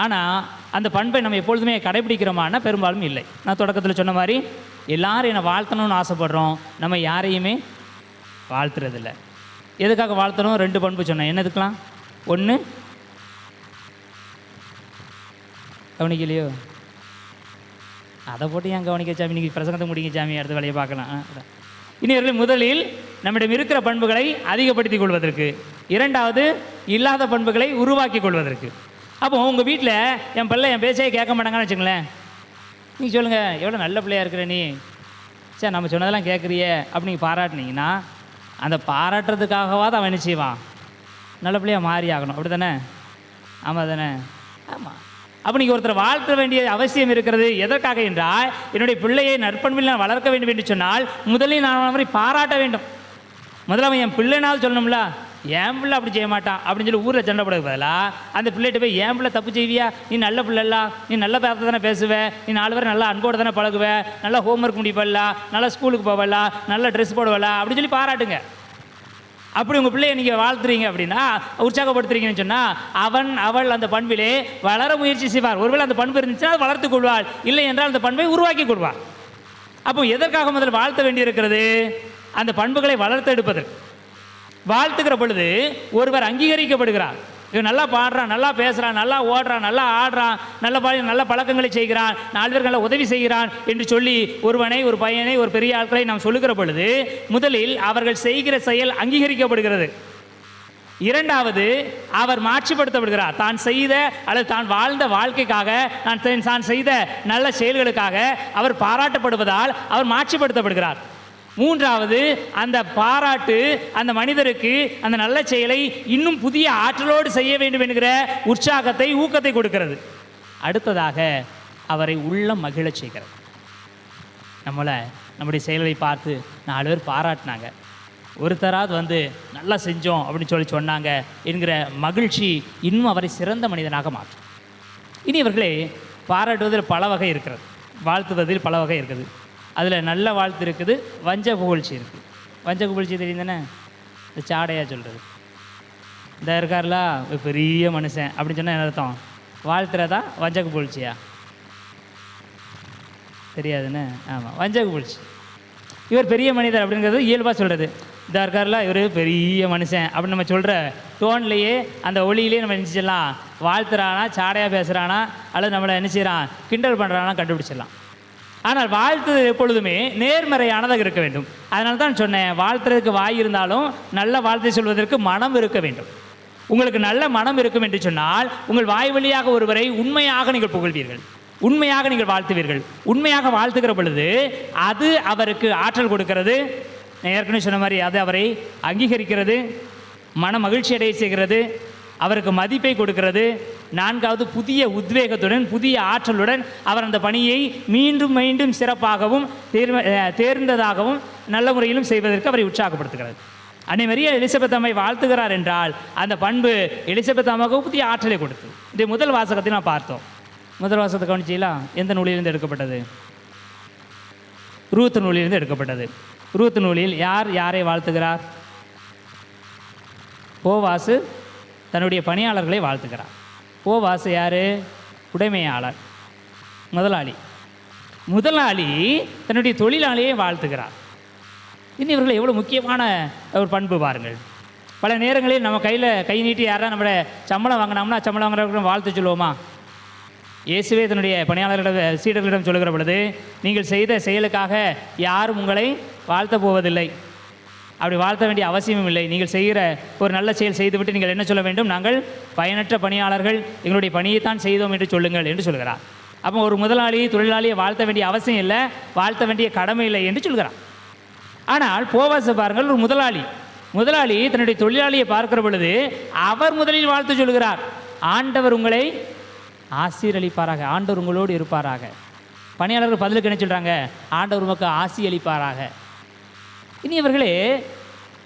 ஆனால் அந்த பண்பை நம்ம எப்பொழுதுமே கடைபிடிக்கிறோமானா பெரும்பாலும் இல்லை. நான் தொடக்கத்தில் சொன்ன மாதிரி எல்லாரும் என்னை வாழ்த்தணும்னு ஆசைப்படுறோம், நம்ம யாரையுமே வாழ்த்துறதில்லை. எதுக்காக வாழ்த்தணும்? 2 பண்பு சொன்னேன். என்னதுக்கெலாம்? 1 கவனிக்கலையோ, அதை போட்டு ஏன் கவனிக்க சாமி, இன்றைக்கி பிரசங்கத்தை முடிங்க சாமி, அடுத்த வேலையை பார்க்கலாம். இனியவர்கள், முதலில் நம்மிடம் இருக்கிற பண்புகளை அதிகப்படுத்திக் கொள்வதற்கு, 2வது இல்லாத பண்புகளை உருவாக்கி கொள்வதற்கு. அப்போ உங்கள் வீட்டில் என் பிள்ளை என் பேச்சையே கேட்க மாட்டாங்கன்னு வச்சுங்களேன். நீங்கள் சொல்லுங்கள், எவ்வளோ நல்ல பிள்ளையாக இருக்கிற நீ, சரி நம்ம சொன்னதெல்லாம் கேட்குறிய அப்படி நீங்கள் பாராட்டினீங்கன்னா அந்த பாராட்டுறதுக்காகவாது அவன் என்ன செய்வான், நல்ல பிள்ளையாக மாறி ஆகணும். அப்படி தானே? ஆமாம் தானே? ஆமாம். அப்போ நீங்கள் ஒருத்தர் வாழ்த்த வேண்டிய அவசியம் இருக்கிறது. எதற்காக என்றால் என்னுடைய பிள்ளையை நற்பண்பில் நான் வளர்க்க வேண்டும் என்று சொன்னால் முதலில் நான் அவரை பாராட்ட வேண்டும். முதல்ல அவன் என் பிள்ளைனாலும் சொல்லணும்ல, என் பிள்ளை அப்படி செய்ய மாட்டான் அப்படின்னு சொல்லி ஊரில் சண்டை போட பதிலாக அந்த பிள்ளைகிட்ட போய் என் பிள்ளை தப்பு செய்வியா, நீ நல்ல பிள்ளைல, நீ நல்ல பேரத்தை தானே பேசுவே, நீ 4 பேர் நல்லா அன்போடு தானே பழகுவே, நல்லா ஹோம்ஒர்க் முடிப்பல்ல, நல்லா ஸ்கூலுக்கு போவல, நல்ல ட்ரெஸ் போடுவல அப்படின்னு சொல்லி பாராட்டுங்க. அப்படி உங்கள் பிள்ளையை நீங்கள் வாழ்த்துறீங்க அப்படின்னா, உற்சாகப்படுத்துறீங்கன்னு சொன்னால் அவன் அவள் அந்த பண்பிலே வளர முயற்சி செய்வார். ஒருவேளை அந்த பண்பு இருந்துச்சுன்னா அது வளர்த்து கொள்வாள், இல்லை என்றால் அந்த பண்பை உருவாக்கி கொள்வார். அப்போ எதற்காக முதல் வாழ்த்த வேண்டியிருக்கிறது? அந்த பண்புகளை வளர்த்தெடுப்பதற்கு. வாழ்த்துக்கிற பொழுது ஒருவர் அங்கீகரிக்கப்படுகிறார். இவன் நல்லா பாடுறான், நல்லா பேசுகிறான், நல்லா ஓடுறான், நல்லா ஆடுறான், நல்ல பழக்கங்களை செய்கிறான், 4 பேருக்கு நல்லா உதவி செய்கிறான் என்று சொல்லி ஒருவனை, ஒரு பையனை, ஒரு பெரிய ஆட்களை நாம் சொல்லுகிற பொழுது முதலில் அவர்கள் செய்கிற செயல் அங்கீகரிக்கப்படுகிறது. இரண்டாவது, அவர் மாட்சிப்படுத்தப்படுகிறார். தான் செய்த அல்லது தான் வாழ்ந்த வாழ்க்கைக்காக, தான் செய்த நல்ல செயல்களுக்காக அவர் பாராட்டப்படுவதால் அவர் மாட்சிப்படுத்தப்படுகிறார். மூன்றாவது, அந்த பாராட்டு அந்த மனிதருக்கு அந்த நல்ல செயலை இன்னும் புதிய ஆற்றலோடு செய்ய வேண்டும் என்கிற உற்சாகத்தை, ஊக்கத்தை கொடுக்கிறது. அடுத்ததாக அவரை உள்ளம் மகிழச் செய்கிறது. நம்முடைய செயல்களை பார்த்து 4 பேர் பாராட்டினாங்க, ஒருத்தராவது வந்து நல்லா செஞ்சோம் அப்படின்னு சொல்லி சொன்னாங்க என்கிற மகிழ்ச்சி இன்னும் அவரை சிறந்த மனிதனாக மாற்றும். இனி இவர்களே, பாராட்டுவதில் பல வகை இருக்கிறது, வாழ்த்துவதில் பல வகை இருக்குது. அதில் நல்ல வாழ்த்து இருக்குது, வஞ்ச புகழ்ச்சி இருக்குது. வஞ்ச புகழ்ச்சி தெரியும் தானே? இந்த சாடையாக சொல்கிறது, இந்த இருக்கார்ல பெரிய மனுஷன் அப்படின்னு சொன்னால் என்ன அர்த்தம்? வாழ்த்துறதா வஞ்ச புகழ்ச்சியா? தெரியாதுன்னு. ஆமாம், வஞ்ச புகழ்ச்சி. இவர் பெரிய மனிதர் அப்படிங்கிறது இயல்பாக சொல்கிறது. இந்த இருக்கார்ல இவர் பெரிய மனுஷன் அப்படின்னு நம்ம சொல்கிற டோன்லேயே, அந்த ஒளியிலே நம்ம நினச்சிடலாம் வாழ்த்துறானா, சாடையாக பேசுகிறானா, அல்லது நம்மளை என்ன செய்கிறான், கிண்டல் பண்ணுறானா கண்டுபிடிச்சிடலாம். ஆனால் வாழ்த்து எப்பொழுதுமே நேர்மறையானதாக இருக்க வேண்டும். அதனால தான் சொன்னேன், வாழ்த்துறதுக்கு வாய் இருந்தாலும் நல்ல வாழ்த்தை சொல்வதற்கு மனம் இருக்க வேண்டும். உங்களுக்கு நல்ல மனம் இருக்கும் என்று சொன்னால் உங்கள் வாய் வழியாக ஒருவரை உண்மையாக நீங்கள் புகழ்வீர்கள், உண்மையாக நீங்கள் வாழ்த்துவீர்கள். உண்மையாக வாழ்த்துகிற பொழுது அது அவருக்கு ஆற்றல் கொடுக்கிறது. ஏற்கனவே சொன்ன மாதிரி அது அவரை அங்கீகரிக்கிறது, மன மகிழ்ச்சி அடைய செய்கிறது, அவருக்கு மதிப்பை கொடுக்கிறது. 4வது, புதிய உத்வேகத்துடன், புதிய ஆற்றலுடன் அவர் அந்த பணியை மீண்டும் மீண்டும் சிறப்பாகவும் தேர்ந்ததாகவும் நல்ல முறையிலும் செய்வதற்கு அவரை உற்சாகப்படுத்துகிறது. அன்னை மரியா எலிசபெத் அம்மை வாழ்த்துகிறார் என்றால் அந்த பண்பு எலிசபெத் அம்மாவுக்கு புதிய ஆற்றலை கொடுத்தது. இதை முதல் வாசகத்தை நான் பார்த்தோம். முதல் வாசகத்தை கவனிச்சீங்களா? எந்த நூலிலிருந்து எடுக்கப்பட்டது? ரூத் நூலிலிருந்து எடுக்கப்பட்டது. ரூத் நூலில் யாரை வாழ்த்துகிறார்? போவாசு தன்னுடைய பணியாளர்களை வாழ்த்துக்கிறார். போவாசு யார்? உடைமையாளர், முதலாளி. முதலாளி தன்னுடைய தொழிலாளியை வாழ்த்துகிறார். இன்னும் இவர்கள் எவ்வளோ முக்கியமான ஒரு பண்பு பாருங்கள். பல நேரங்களில் நம்ம கை நீட்டி யாராவது நம்மளை சம்பளம் வாங்கினோம்னா சம்பளம் வாங்குறவங்க வாழ்த்து சொல்லுவோமா? இயேசுவே தன்னுடைய பணியாளர்களிடம், சீடர்களிடம் சொல்லுகிற பொழுது, நீங்கள் செய்த செயலுக்காக யாரும் உங்களை வாழ்த்த போவதில்லை, அப்படி வாழ்த்த வேண்டிய அவசியமும் இல்லை. நீங்கள் செய்கிற ஒரு நல்ல செயல் செய்துவிட்டு நீங்கள் என்ன சொல்ல வேண்டும்? நாங்கள் பயனற்ற பணியாளர்கள், எங்களுடைய பணியைத்தான் செய்தோம் என்று சொல்லுங்கள் என்று சொல்கிறார். அப்போ ஒரு முதலாளி தொழிலாளியை வாழ்த்த வேண்டிய அவசியம் இல்லை, வாழ்த்த வேண்டிய கடமை இல்லை என்று சொல்கிறார். ஆனால் போவாசு பாருங்கள், ஒரு முதலாளி தன்னுடைய தொழிலாளியை பார்க்கிற பொழுது அவர் முதலில் வாழ்த்து சொல்கிறார். ஆண்டவர் உங்களை ஆசீர்வதிப்பாராக, ஆண்டவர் உங்களோடு இருப்பாராக. பணியாளர்கள் பதிலுக்கு என்ன சொல்கிறாங்க? ஆண்டவர் உமக்கு ஆசி அளிப்பாராக. இனி இவர்களே,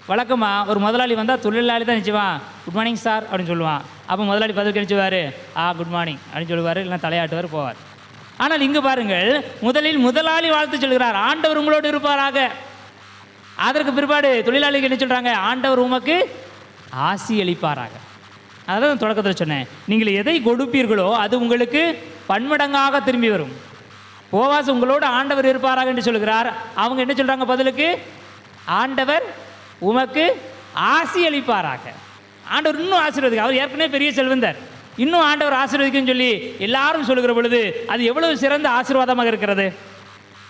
வழக்கமாக ஒரு முதலாளி வந்தால் தொழிலாளி தான் நினச்சிவான் குட் மார்னிங் சார் அப்படின்னு சொல்லுவான். அப்போ முதலாளி பதிலுக்கு நினச்சிவார் குட் மார்னிங் அப்படின்னு சொல்லுவார், இல்லைனா தலையாட்டுவார், போவார். ஆனால் இங்கு பாருங்கள், முதலில் முதலாளி வாழ்த்து சொல்கிறார், ஆண்டவர் உங்களோடு இருப்பாராக. அதற்கு பிற்பாடு தொழிலாளிகள் என்ன சொல்கிறாங்க? ஆண்டவர் உமக்கு ஆசி அளிப்பாராக. அதான் தொடக்கத்தில் சொன்னேன், நீங்கள் எதை கொடுப்பீர்களோ அது உங்களுக்கு பன்மடங்காக திரும்பி வரும். போவாசு உங்களோடு ஆண்டவர் இருப்பாராக என்று சொல்கிறார். அவங்க என்ன சொல்கிறாங்க பதிலுக்கு? ஆண்டவர் உமக்கு ஆசி அளிப்பாராக. ஆண்டவர் இன்னும் ஆசீர்வதிக்க, அவர் ஏற்கனவே பெரிய செல்வந்தர், இன்னும் ஆண்டவர் ஆசீர்வதிக்குன்னு சொல்லி எல்லாரும் சொல்லுகிற பொழுது அது எவ்வளவு சிறந்த ஆசீர்வாதமாக இருக்கிறது.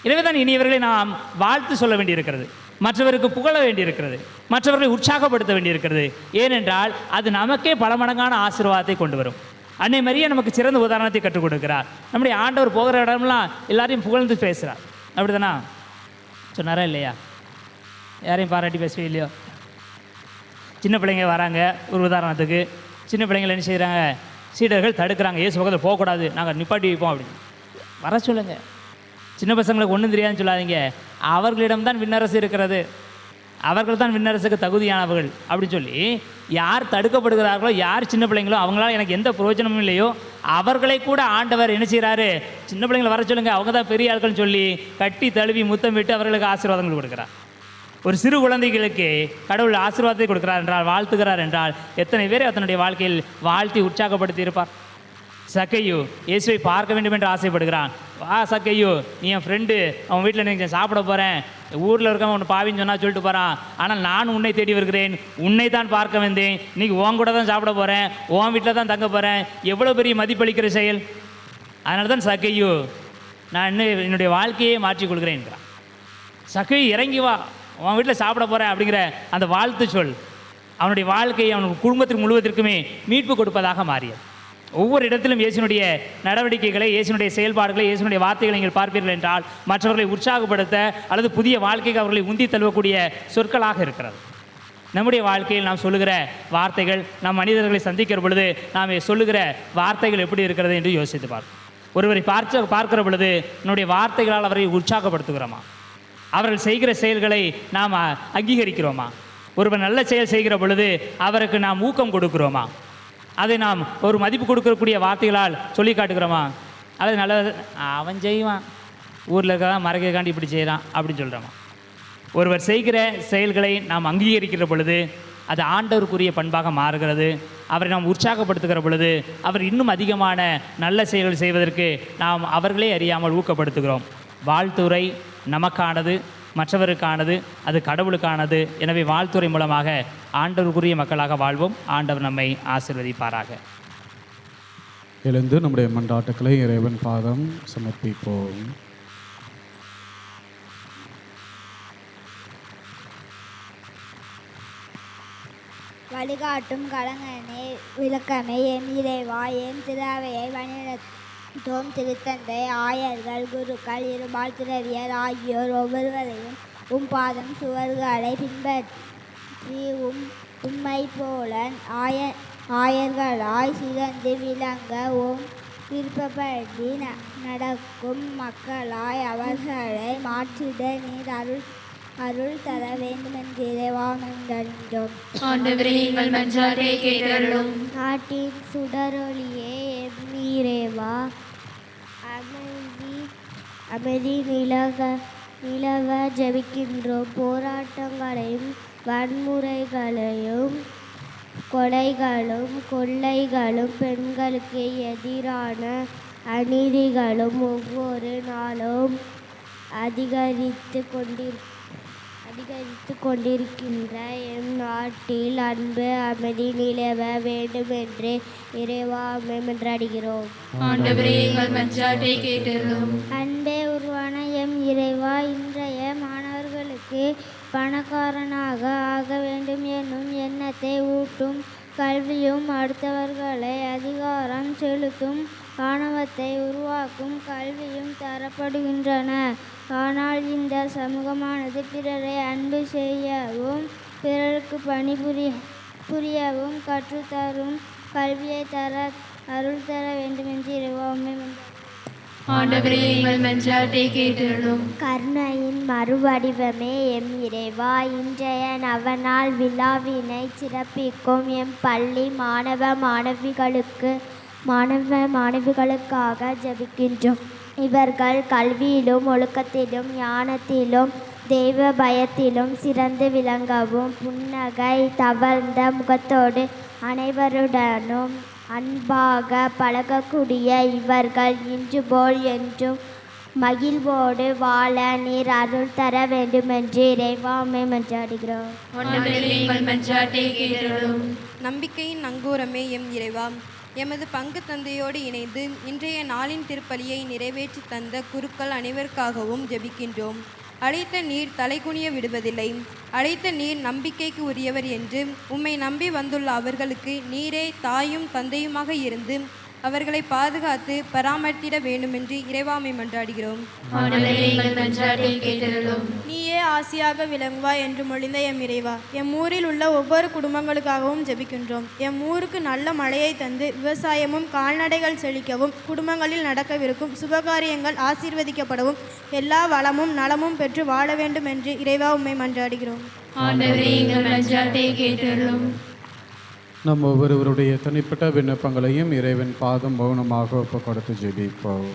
எனவே தான் இனியவர்களை நாம் வாழ்த்து சொல்ல வேண்டியிருக்கிறது, மற்றவருக்கு புகழ வேண்டியிருக்கிறது, மற்றவர்களை உற்சாகப்படுத்த வேண்டியிருக்கிறது. ஏனென்றால் அது நமக்கே பல மடங்கான ஆசீர்வாதத்தை கொண்டு வரும். அன்னை மரியா நமக்கு சிறந்த உதாரணத்தை கற்றுக் கொடுக்கிறார். நம்முடைய ஆண்டவர் போகிற இடம்லாம் எல்லாரையும் புகழ்ந்து பேசுகிறார். அப்படி தானா? சொன்னாரா இல்லையா? யாரையும் பாராட்டி பேசவே இல்லையோ? சின்ன பிள்ளைங்க வராங்க, ஒரு உதாரணத்துக்கு சின்ன பிள்ளைங்களை என்ன செய்கிறாங்க? சீடர்கள் தடுக்கிறாங்க, ஏசு பக்கத்தில் போகக்கூடாது, நாங்கள் நிப்பாட்டி வைப்போம் அப்படின்னு. வர சொல்லுங்கள். சின்ன பசங்களுக்கு ஒன்றும் தெரியாதுன்னு சொல்லாதீங்க, அவர்களிடம்தான் விண்ணரசு இருக்கிறது. அவர்கள் தான் விண்ணரசுக்கு தகுதியானவர்கள் அப்படின்னு சொல்லி யார் தடுக்கப்படுகிறார்களோ, யார் சின்ன பிள்ளைங்களோ, அவங்களால எனக்கு எந்த பிரயோஜனமும் இல்லையோ அவர்களை கூட ஆண்டவர் என்ன செய்கிறாரு, சின்ன பிள்ளைங்களை வர சொல்லுங்கள், அவங்க தான் பெரிய ஆட்கள்னு சொல்லி கட்டி தழுவி முத்தமிட்டு அவர்களுக்கு ஆசீர்வாதங்கள் கொடுக்குறார். ஒரு சிறு குழந்தைகளுக்கு கடவுள் ஆசீர்வாதத்தை கொடுக்கிறார் என்றால், வாழ்த்துகிறார் என்றால், எத்தனை பேர் தன்னுடைய வாழ்க்கையில் வாழ்த்தி உற்சாகப்படுத்தி இருப்பார். சக்கையு இயேசுவை பார்க்க வேண்டும் என்று ஆசைப்படுகிறான். வா சக்கையு, நீ என் ஃப்ரெண்டு, அவன் வீட்டில் நீங்கள் சாப்பிட போகிறேன், ஊரில் இருக்கவன் ஒன்று பாவின்னு சொன்னால் சொல்லிட்டு போகிறான், ஆனால் நான் உன்னை தேடி வருகிறேன், உன்னை தான் பார்க்க வந்தேன், இன்றைக்கி உன் கூட தான் சாப்பிட போகிறேன், உன் வீட்டில் தான் தங்க போகிறேன். எவ்வளோ பெரிய மதிப்பளிக்கிற செயல்! அதனால தான் சக்கையு, நான் இன்னும் என்னுடைய வாழ்க்கையே மாற்றிக் கொள்கிறேன்கிறான். சக்கையு இறங்கி வா, உன் வீட்டில் சாப்பிட போகிறேன் அப்படிங்கிற அந்த வாழ்த்து சொல் அவனுடைய வாழ்க்கையை அவனுடைய குடும்பத்திற்கு முழுவதற்குமே மீட்பு கொடுப்பதாக மாறியது. ஒவ்வொரு இடத்திலும் இயேசுனுடைய நடவடிக்கைகளை, இயேசுனுடைய செயல்பாடுகளை, இயேசுனுடைய வார்த்தைகளை நீங்கள் பார்ப்பீர்கள் என்றால் மற்றவர்களை உற்சாகப்படுத்த அல்லது புதிய வாழ்க்கைக்கு அவர்களை உந்தி தழுவக்கூடிய சொற்களாக இருக்கிறது. நம்முடைய வாழ்க்கையில் நாம் சொல்லுகிற வார்த்தைகள், நம் மனிதர்களை சந்திக்கிற பொழுது நாம் சொல்லுகிற வார்த்தைகள் எப்படி இருக்கிறது என்று யோசித்து பார்ப்போம். ஒருவரை பார்க்கிற பொழுது நம்முடைய வார்த்தைகளால் அவரை உற்சாகப்படுத்துகிறோமா? அவர்கள் செய்கிற செயல்களை நாம் அங்கீகரிக்கிறோமா? ஒருவர் நல்ல செயல் செய்கிற பொழுது அவருக்கு நாம் ஊக்கம் கொடுக்கிறோமா? அதை நாம் ஒரு மதிப்பு கொடுக்கக்கூடிய வார்த்தைகளால் சொல்லி காட்டுகிறோமா? அல்லது நல்லது அவன் செய்வான், ஊரில் இருக்கிறதான் மறைக்கிறக்காண்டி இப்படி செய்கிறான் அப்படின்னு சொல்கிறோமா? ஒருவர் செய்கிற செயல்களை நாம் அங்கீகரிக்கிற பொழுது அது ஆண்டவருக்குரிய பண்பாக மாறுகிறது. அவரை நாம் உற்சாகப்படுத்துகிற பொழுது அவர் இன்னும் அதிகமான நல்ல செயல்கள் செய்வதற்கு நாம் அவர்களே அறியாமல் ஊக்கப்படுத்துகிறோம். வாழ்த்துரை நமக்கானது, மற்றவருக்கானது, அது கடவுளுக்கானது. எனவே வாழ்த்துறை மூலமாக ஆண்டவருக்குரிய மக்களாக வாழ்வோம். ஆண்டவர் நம்மை ஆசீர்வதிப்பாராக. எழுந்து நம்முடைய மன்றாட்டுக்களை இறைவன் பாதம் சமர்ப்பிப்போம். வழிகாட்டும் கலங்கனே விளக்கமே என் இறைவா, என் திராவையை வழிநடத்தும் திருத்தந்தை, ஆயர்கள், குருக்கள், இருபால் துறவியர் ஆகியோர் ஒவ்வொருவரையும் பாதம் சுவர்களை பின்பற்றி உம்மை போல ஆயர்களாய் சிறந்து விளங்க விருப்பப்படி நடக்கும் மக்களாய் அவர்களை மாற்றிட நீர் அருள் தர வேண்டும் என்று இறைவானோம். ஆண்டவரே, எங்கள் மன்றாட்டை கேட்டருளும். நாட்டின் சுடரொளியே இறைவா, அமைதி நிலவ ஜெபிக்கின்றோம். போராட்டங்களையும் வன்முறைகளையும் கொலைகளும் கொள்ளைகளும் பெண்களுக்கு எதிரான அநீதிகளும் ஒவ்வொரு நாளும் அதிகரித்து கொண்டிருக்கின்ற எம் நாட்டில் அன்பு அமைதி நிலவ வேண்டும் என்று இறைவா மன்றாடுகிறோம். ஆண்டவரே, எங்கள் மன்றாட்டை கேட்டருளும். அன்பே உருவான எம் இறைவா, இன்றைய மாணவர்களுக்கு பணக்காரனாக ஆக வேண்டும் என்னும் எண்ணத்தை ஊட்டும் கல்வியும் அடுத்தவர்களை அதிகாரம் செலுத்தும் ஆணவத்தை உருவாக்கும் கல்வியும் தரப்படுகின்றன. ஆனால் இந்த சமூகமானது பிறரை அன்பு செய்யவும் பிறருக்கு பணிபுரியவும் கற்றுத்தரும் கல்வியை அருள் தர வேண்டும் என்று இறைவாமை. ஆண்டவரே, எங்கள் மன்றாட்டை கேட்டருளும். கருணையின் மறுவடிவமே எம் இறைவா, இன்றைய நவநாள் விழாவினை சிறப்பிக்கும் எம் பள்ளி மாணவிகளுக்காக ஜெபிக்கின்றோம். இவர்கள் கல்வியிலும் ஒழுக்கத்திலும் ஞானத்திலும் தெய்வ பயத்திலும் சிறந்து விளங்கவும் புன்னகை தவழ்ந்த முகத்தோடு அனைவருடனும் அன்பாக பழகக்கூடிய இவர்கள் இன்று போல் என்றும் மகிழ்வோடு வாழ நீர் அருள் தர வேண்டுமென்று இறைவாமை மன்றாடுகிறோம். நம்பிக்கையின் நங்கூரமே எம் இறைவா, எமது பங்கு தந்தையோடு இணைந்து இன்றைய நாளின் திருப்பலியை நிறைவேற்றி தந்த குருக்கள் அனைவருக்காகவும் ஜெபிக்கின்றோம். அழைத்த நீர் தலைகுனிய விடுவதில்லை. அழைத்த நீர் நம்பிக்கைக்கு உரியவர் என்று உம்மை நம்பி வந்துள்ள அவர்களுக்கு நீரே தாயும் தந்தையுமாக இருந்து அவர்களை பாதுகாத்து பராமரித்திட வேண்டுமென்று இறைவாமை மன்றாடுகிறோம். நீயே ஆசியாக விளங்குவாய் என்று மொழிந்த எம் இறைவா, எம் ஊரில் உள்ள ஒவ்வொரு குடும்பங்களுக்காகவும் ஜெபிக்கின்றோம். எம் ஊருக்கு நல்ல மழையை தந்து விவசாயமும் கால்நடைகள் செழிக்கவும் குடும்பங்களில் நடக்கவிருக்கும் சுபகாரியங்கள் ஆசீர்வதிக்கப்படவும் எல்லா வளமும் நலமும் பெற்று வாழ வேண்டும் என்று இறைவா உம்மை மன்றாடுகிறோம். ஆண்டவரே எங்கள் மன்றாட்டை கேட்டருளும். நம் ஒவ்வொருவருடைய தனிப்பட்ட விண்ணப்பங்களையும் இறைவன் பாதம் மௌனமாக ஒப்பு கொடுத்து ஜெபிப்போம்.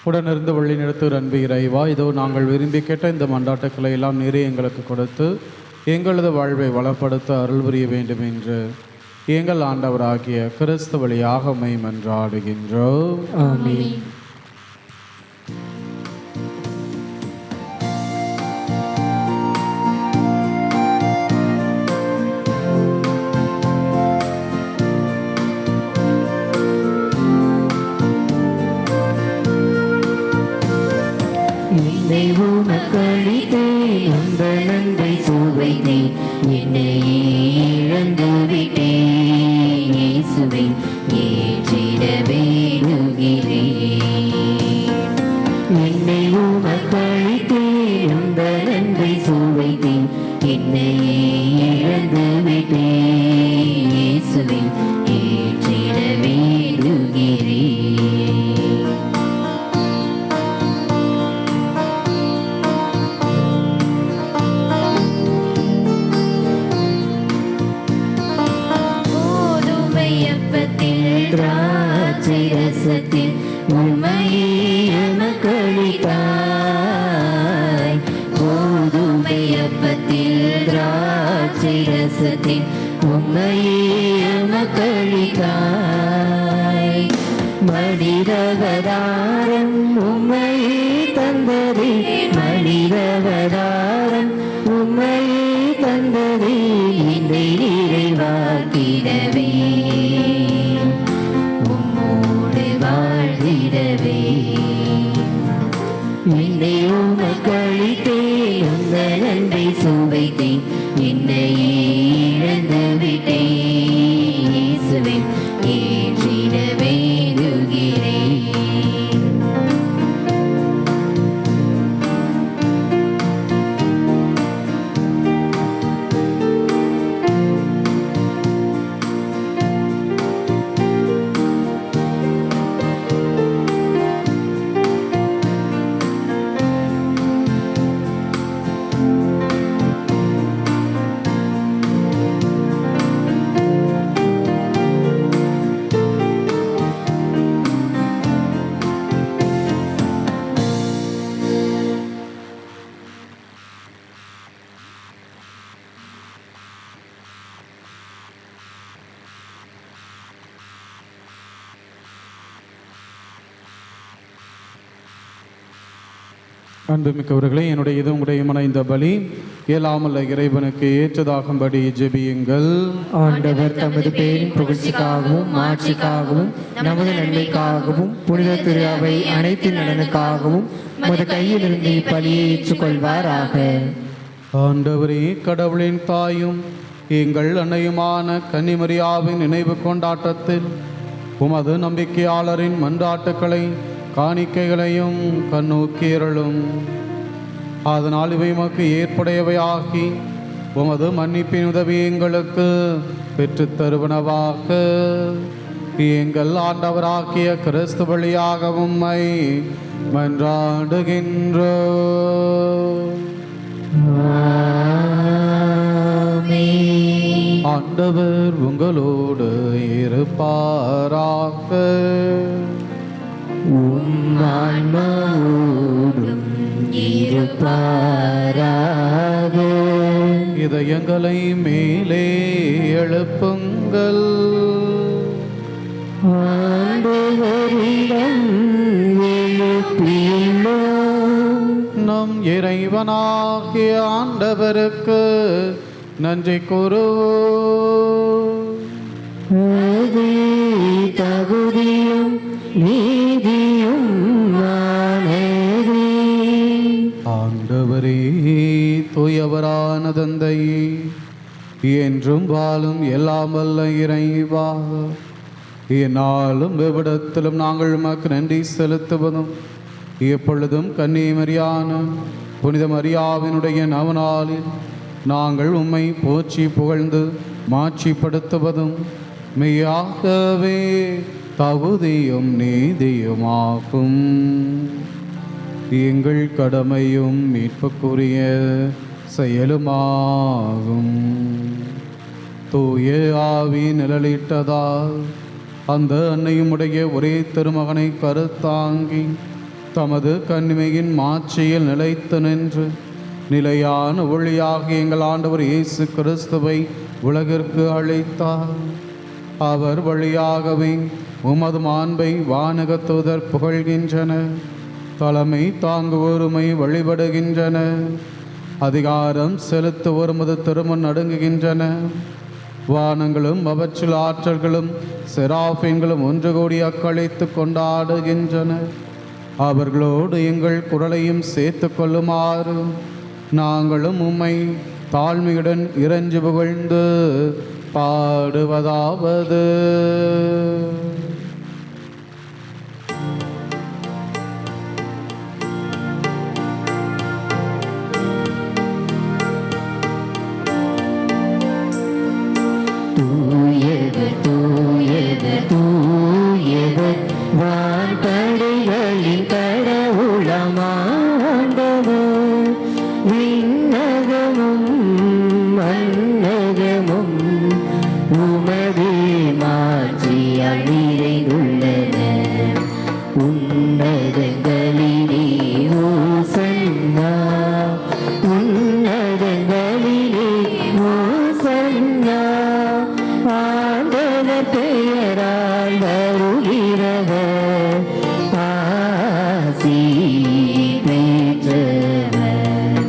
உடனிருந்து வழி நடத்துகிற அன்பு இறைவா, இதோ நாங்கள் விரும்பி கேட்ட இந்த மன்றாட்டுக்களை எல்லாம் நீரே எங்களுக்கு கொடுத்து எங்களது வாழ்வை வளப்படுத்த அருள் புரிய வேண்டும் என்று எங்கள் ஆண்டவராகிய கிறிஸ்து வழியாக உம்மை மன்றாடுகின்றோம். ஆமென். என்னை உமக்களித்தேன், அந்த நன்மை சுவைத்தேன், என்னையே இழந்து விட்டேன். இயேசுவை ஏற்றிட வேண்டுகிறேன். என்னை உமக்களித்தேன், அந்த நன்மை சுவைத்தேன், என்னையே இழந்து விட்டேன். இயேசுவை ஏற்றிட வேண்டுகிறேன். திராட்சை ரசத்தில் உம்மையே எமக்களித்தாய். கோதுமை அப்பத்தில் திராட்சை ரசத்தில் உம்மையே எமக்களித்தாய். மனிதவதாரம் உம்மையே தந்ததே, மனிதவதாரம் உம்மையே தந்ததே, இதை நிறைவாக்கிடவே வாழ்ந்திடவே. என்னை உமக்களித்தேன், அந்த நன்மை சுவைத்தேன், என்னையே இழந்து விட்டேன். இயேசுவை ஏற்றிட வேண்டுகிறேன். அன்புமிக்கவர்களே, என்னுடைய இது உடைய மன இந்த பலி இயலாமல்ல இறைவனுக்கு ஏற்றதாகும்படி ஜெபியுங்கள். ஆண்டவர் தமது பேரின் புகழ்ச்சிக்காகவும் மாட்சிக்காகவும் நமது நன்மைக்காகவும் புனித திரு அவை அனைத்து நலனுக்காகவும் உமது கையிலிருந்து இப்பலியை ஏற்றுக்கொள்வாராக. ஆண்டவரே, கடவுளின் தாயும் எங்கள் அன்னையுமான கன்னிமரியாவின் நினைவு கொண்டாட்டத்தில் உமது நம்பிக்கையாளரின் மன்றாட்டுக்களை காணிக்கைகளையும் கண்ணோக்கியருளும். அதனால் இவை உமக்கு ஏற்புடையவையாகி உமது மன்னிப்பின் உதவி எங்களுக்கு பெற்றுத் தருவனவாக. எங்கள் ஆண்டவராகிய கிறிஸ்து வழியாக உம்மை மன்றாடுகின்றோம். ஆண்டவர் உங்களோடு இருப்பாராக. உம்மான்மாவோடும் இருப்பாராக. இதயங்களை மேலே எழுப்புங்கள். ஆண்டவரிடம் எழுப்பியுள்ளோம். நம் இறைவனாகிய ஆண்டவருக்கு நன்றி கூறுவோம். அது தகுதியும் நீதியும் ஆனதே. ஆண்டவரே, தூயவரான தந்தையே, என்றும் வாழும் எல்லாம் வல்ல இறைவா, என்னாலும் எவ்விடத்திலும் நாங்கள் உமக்கு நன்றி செலுத்துவதும் எப்பொழுதும் கன்னிமரியான புனித மரியாவினுடைய நவநாளில் நாங்கள் உம்மை போற்றி புகழ்ந்து மாட்சிப்படுத்துவதும் மெய்யாகவே தகுதியும் நீதியுமாகும். எங்கள் கடமையும் மீட்புக்குரிய செயலுமாகும். தூய ஆவி நிழலிட்டதால் அந்த அன்னையுமுடைய ஒரே திருமகனை கருத்தாங்கி தமது கன்னிமையின் மாட்சியில் நிலைத்து நின்று நிலையான ஒளியாக எங்கள் ஆண்டவர் இயேசு கிறிஸ்துவை உலகிற்கு அழைத்தார். அவர் வழியாகவே உமது மாண்பை வானக தூதர் புகழ்கின்றனர். தலைமை தாங்குவோருமை வழிபடுகின்றன. அதிகாரம் செலுத்துவோர் உமது திருமுன் நடுங்குகின்றன. வானங்களும் அவற்றில் ஆற்றல்களும் செராஃபின்களும் ஒன்று கூடி அக்களித்து கொண்டாடுகின்றன. அவர்களோடு எங்கள் குரலையும் சேர்த்து கொள்ளுமாறு நாங்களும் உம்மை தாழ்மையுடன் இறைஞ்சு புகழ்ந்து பாடுவதாவது. தூயவர் தூயவர் தூயவர் வான்படைகளின் கடவுளமாண்டவர். விண்ணகமும் மண்ணகமும் உமது மாட்சியால் நிறைந்துள்ளன. உன்னதங்களிலே ஓசன்னா, உன்னதங்களிலே ஓசன்னா. ஆண்டவர் பெயரால் வருகிறவர் ஆசி பெற்றவர்.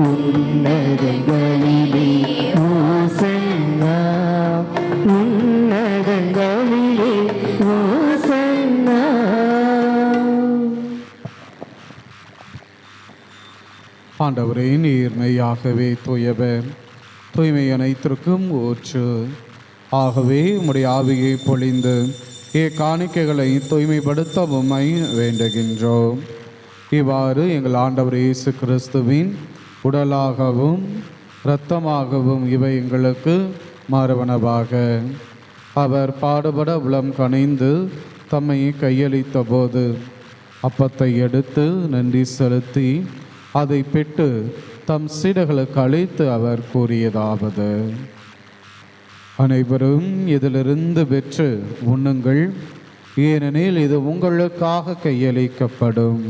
உன்னதங்களிலே ஓசன்னா, உன்னதங்களிலே ஓசன்னா. ஆண்டவரே, நீர் மெய்யாகவே தூயவர், தூய்மை அனைத்திற்கும் ஊற்று. ஆகவே உம்முடைய ஆவியை பொழிந்து காணிக்கைகளை தூய்மைப்படுத்த உம்மை வேண்டுகின்றோம். இவ்வாறு எங்கள் ஆண்டவர் இயேசு கிறிஸ்துவின் உடலாகவும் இரத்தமாகவும் இவை எங்களுக்கு மாறுவனவாக. அவர் பாடுபட உளம் கனிந்து தம்மை கையளித்த போது அப்பத்தை எடுத்து நன்றி செலுத்தி அதை பெற்று தம் சீடர்களுக்கு அளித்து அவர் கூறியதாவது: அனைவரும் இதிலிருந்து பெற்று உண்ணுங்கள், ஏனெனில் இது உங்களுக்காக கையளிக்கப்படும்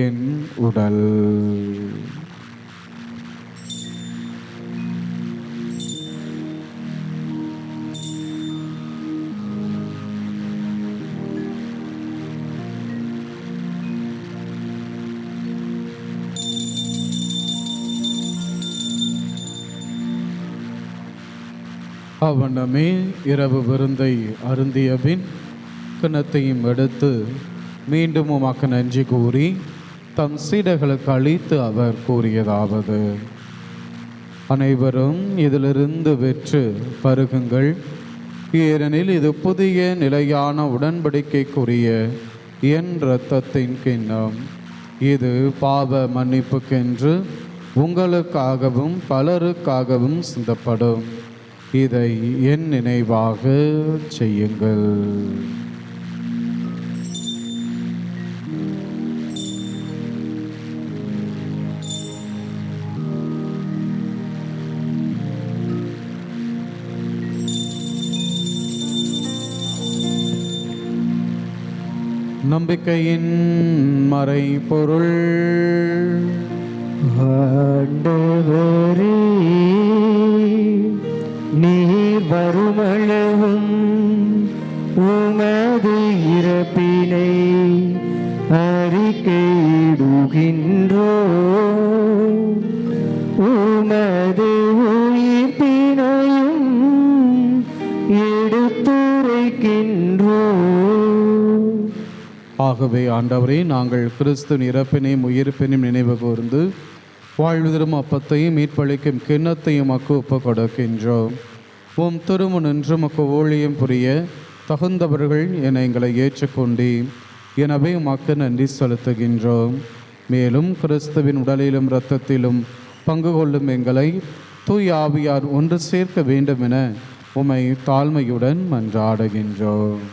என் உடல். அவ்வண்ணமே இரவு விருந்தை அருந்திய பின் கிண்ணத்தையும் எடுத்து மீண்டும் உமக்கு நன்றி கூறி தம் சீடர்களுக்கு அளித்து அவர் கூறியதாவது: அனைவரும் இதிலிருந்து பெற்று பருகுங்கள், ஏனெனில் இது புதிய நிலையான உடன்படிக்கைக்குரிய என் இரத்தத்தின் கிண்ணம். இது பாவ மன்னிப்புக்கென்று உங்களுக்காகவும் பலருக்காகவும் சிந்தப்படும். இதை என் நினைவாக செய்யுங்கள். நம்பிக்கையின் மறைபொருள். ஆண்டவரே, நீர் வருமளவும் உமது இறப்பினை அறிக்கையிடுகின்றோ, உமது உயிர்ப்பினையும் எடுத்துரைக்கின்றோ. ஆகவே ஆண்டவரே, நாங்கள் கிறிஸ்துவின் இறப்பினையும் உயிர்ப்பினையும் நினைவு கூர்ந்து வாழ்வுதரும் அப்பத்தையும் மீட்பளிக்கும் கிண்ணத்தையும் மக்கு ஒப்பு கொடுக்கின்றோம். உம் திருமுன் நின்று மக்கு ஊழியம் புரிய தகுந்தவர்கள் என எங்களை ஏற்றுக்கொண்டே, எனவே உமக்கு நன்றி செலுத்துகின்றோம். மேலும் கிறிஸ்துவின் உடலிலும் இரத்தத்திலும் பங்கு கொள்ளும் எங்களை தூய் ஆவியார் ஒன்று சேர்க்க வேண்டும் என உம்மை தாழ்மையுடன் மன்றாடுகின்றோம்.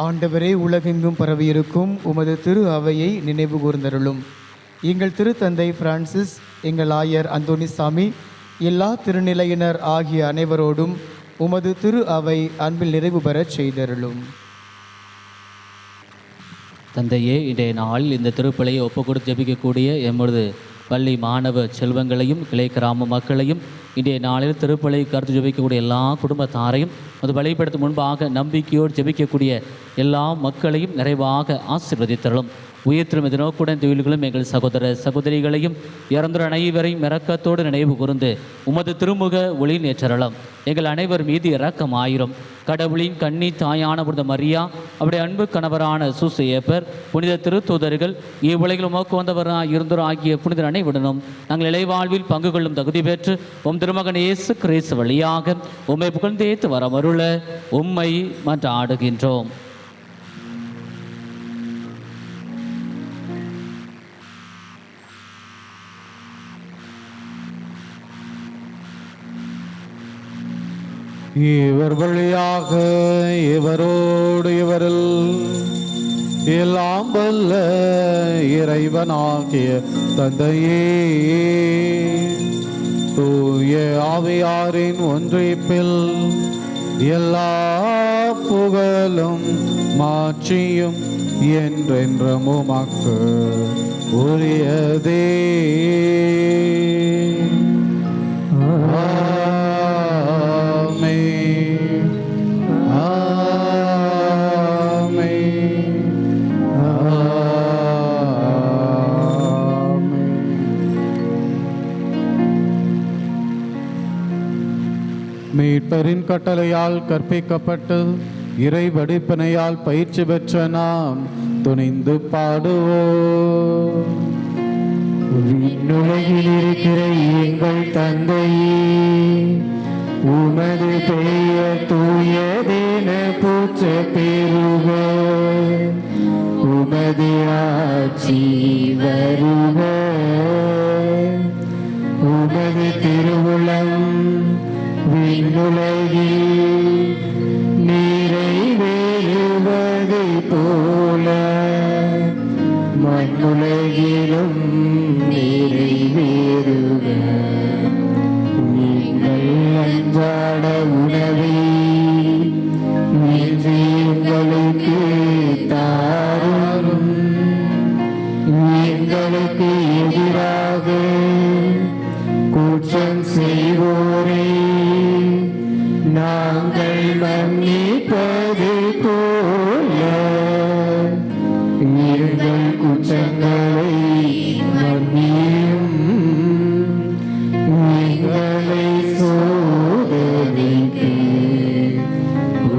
ஆண்டவரே, உலகெங்கும் பரவியிருக்கும் உமது திரு அவையை நினைவு கூர்ந்தருளும். எங்கள் திருத்தந்தை பிரான்சிஸ், எங்கள் ஆயர் அந்தோணிசாமி, எல்லா திருநிலையினர் ஆகிய அனைவரோடும் உமது திரு அவை அன்பில் நிறைவு பெறச் செய்தருளும். தந்தையே, இன்றைய நாளில் இந்த திருப்பலியை ஒப்புக்கொடுத்து ஜெபிக்கக்கூடிய எமது பள்ளி மாணவ செல்வங்களையும் கிளை கிராம மக்களையும், இன்றைய நாளில் திருப்பலியை கருத்து ஜெபிக்கக்கூடிய எல்லா குடும்பத்தாரையும், அது வழிபடுத்த முன்பாக நம்பிக்கையோடு ஜெபிக்கக்கூடிய எல்லா மக்களையும் நிறைவாக ஆசீர்வதித்தருளும். உயிர்த்திலும் இது நோக்குடன் தொழில்களும் எங்கள் சகோதர சகோதரிகளையும் இறந்த அனைவரையும் இரக்கத்தோடு நினைவு கூர்ந்து உமது திருமுக ஒளி நேற்றரலாம். எங்கள் அனைவர் மீது இரக்கமாயிரும். கடவுளின் கன்னி தாயான புனித மரியா, அவருடைய அன்பு கணவரான சூசையப்பர், புனித திருத்தூதர்கள், இவ்வுலகில் உமக்கு வந்தவராக இருந்தோர் ஆகிய புனிதர் அனைவருடனும் நாங்கள் இலைவாழ்வில் பங்கு கொள்ளும் தகுதி பெற்று உம் திருமகன் இயேசு கிறிஸ்து வழியாக உம்மை புகழ்ந்தேத்து வரமருள உம்மை மன்றாடுகின்றோம். இவர் வழியாக இவரோடு இவரில் எல்லாம் வல்ல இறைவனாகிய தந்தையே, தூய ஆவியாரின் ஒன்றிப்பில் எல்லா புகழும் மாட்சியும் என்றென்றும் உமக்கு உரியதே. மீட்பரின் கட்டளையால் கற்பிக்கப்பட்டு இறை வடிப்பனையால் பயிற்சி பெற்ற நாம் துணிந்து பாடுவோம். விண்ணுலகில் இருக்கிற எங்கள் தந்தையே, உமது பெயர் தூயதென போற்ற பெறுக. உமது ஆட்சி வருக. உமது திருவுளம் விண்ணுலகில் நிறைவேறுவது போல மண்ணுலகிலும் நிறைவேறுக. எங்கள் அன்றாட உணவை இன்று எங்களுக்கு தாரும். எங்களுக்கு எதிராக குற்றம் செய்வோரே நாங்கள் மன்னிப்பது போல எங்கள் குற்றங்களை மன்னியும். எங்களை சோதனைக்கு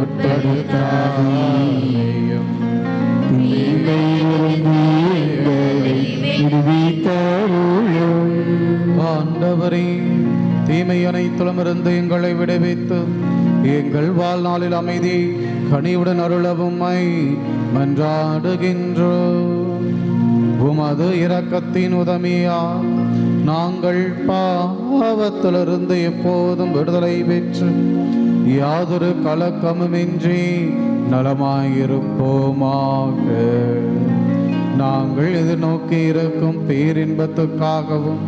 உட்படுத்தாதேயும், தீமையிலிருந்து எங்களை விடுவித்தருளும். ஆண்டவரே, தீமை அனைத்திலுமிருந்து எங்களை விடுவித்து எங்கள் வாழ்நாளில் அமைதி கனியுடன் அருளவும்மை மன்றாடுகின்றோம். உமது இரக்கத்தின் உதவியால் நாங்கள் பாவத்திலிருந்து எப்போதும் விடுதலை பெற்று யாதொரு கலக்கமுமின்றி நலமாயிருப்போமாக. நாங்கள் எதிர்நோக்கி இருக்கும் பேரின்பத்துக்காகவும்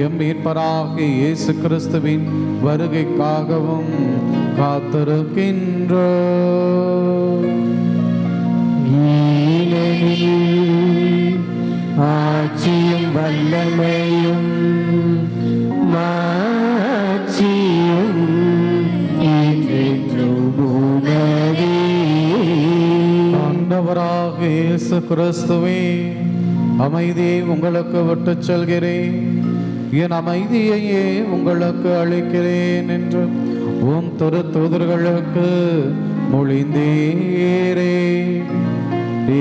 எம் மீட்பராகிய இயேசு கிறிஸ்துவின் வருகைக்காகவும் காத்திருக்கின்றோம். ஆட்சியும் வல்லமையும் மாட்சியும் என்றென்றும் உமதே. ஆண்டவராகிய இயேசு கிறிஸ்துவே, அமைதியை உங்களுக்கு விட்டுச் செல்கிறேன், என் அமைதியையே உங்களுக்கு அளிக்கிறேன் என்று உம் திருத்தூதர்களுக்கு மொழிந்தீரே.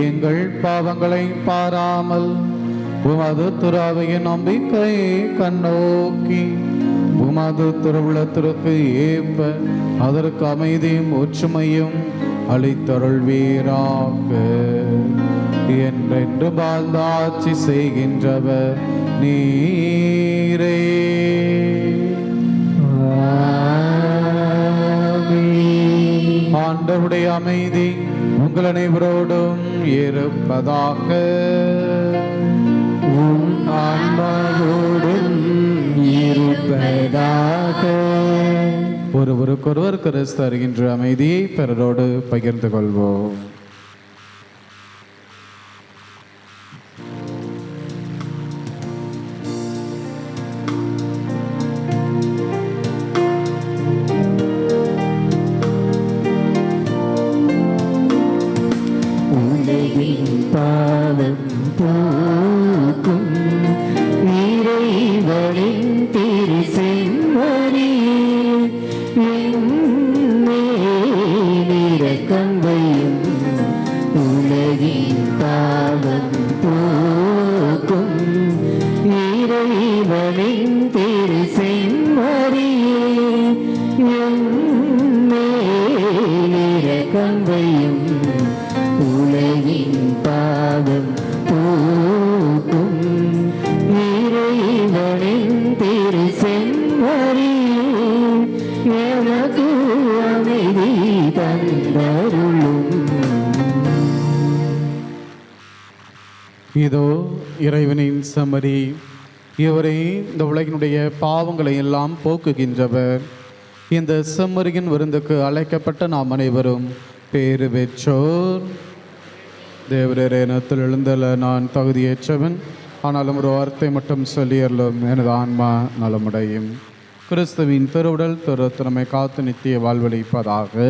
எங்கள் பாவங்களை பாராமல் உமது துறவையின் நம்பிக்கை கண்ணோக்கி உமது திருவுளத்திற்கு ஏற்ப அதற்கு அமைதியும் ஒற்றுமையும் அளித்தருள்வீராக. என்றென்று வாழ்ந்து ஆட்சி செய்கின்றவர் நீரே. ஆண்டவருடைய அமைதி உங்கள் உங்கள் அனைவரோடும் இருப்பதாக. உம் ஆன்மாவோடும் இருப்பதாக. ஒருவருக்கொருவர் கிறிஸ்து அறிகின்ற அமைதியை பிறரோடு பகிர்ந்து கொள்வோம். உலகின் பாவம் போக்கும் இறைவனின் திரு செம்மறியே இரக்கம் வையும். உலகின் பாவம் போக்கும் இறைவனின் திரு செம்மறியே இரக்கம் வையும். உலகின் பாவம் போக்கும் இறைவனின் திரு செம்மறியே எனக்கு அமைதி தந்தருளும். இதோ இறைவனின் செம்மறி, இவரை இந்த உலகினுடைய பாவங்களை எல்லாம் போக்குகின்றவர். இந்த செம்மறியின் விருந்துக்கு அழைக்கப்பட்ட நாம் அனைவரும் பேறு பெற்றோர். தேவரே, இனத்தில் எழுந்தல நான் தகுதியேற்றவன், ஆனாலும் ஒரு வார்த்தை மட்டும் சொல்லியறலும் எனது ஆன்மா நலமுடையும். கிறிஸ்துவின் திருவுடல் திருத்திறமை காத்து நித்திய வாழ்வளிப்பதாக.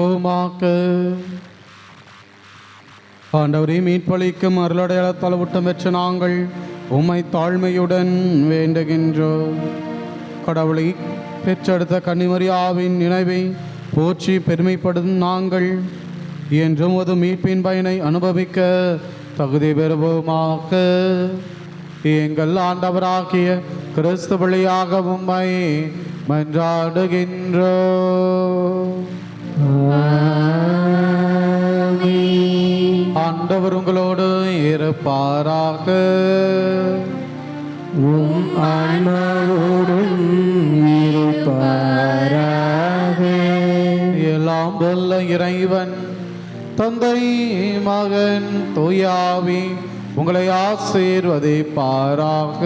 பெறுவோமாக. ஆண்டவரே, மீட்பளிக்கும் அருளடையாளத்தால் ஊட்டம் பெற்ற நாங்கள் உம்மை தாழ்மையுடன் வேண்டுகின்றோம். கடவுளை பெற்றெடுத்த கன்னிமரியாவின் நினைவை போற்றி பெருமைப்படும் நாங்கள் என்றும் ஒரு மீட்பின் பயனை அனுபவிக்க தகுதி பெறுவோமாக. எங்கள் ஆண்டவராகிய கிறிஸ்து வழியாக உம்மை மன்றாடுகின்றோம். ஆண்டவர் உங்களோடு இருப்பாராக. உம் ஆன்மாவோடும் இருப்பாராக. எல்லாம் வல்ல இறைவன் தந்தை, மகன், தூயாவி உங்களை ஆசீர்வதிப்பாராக.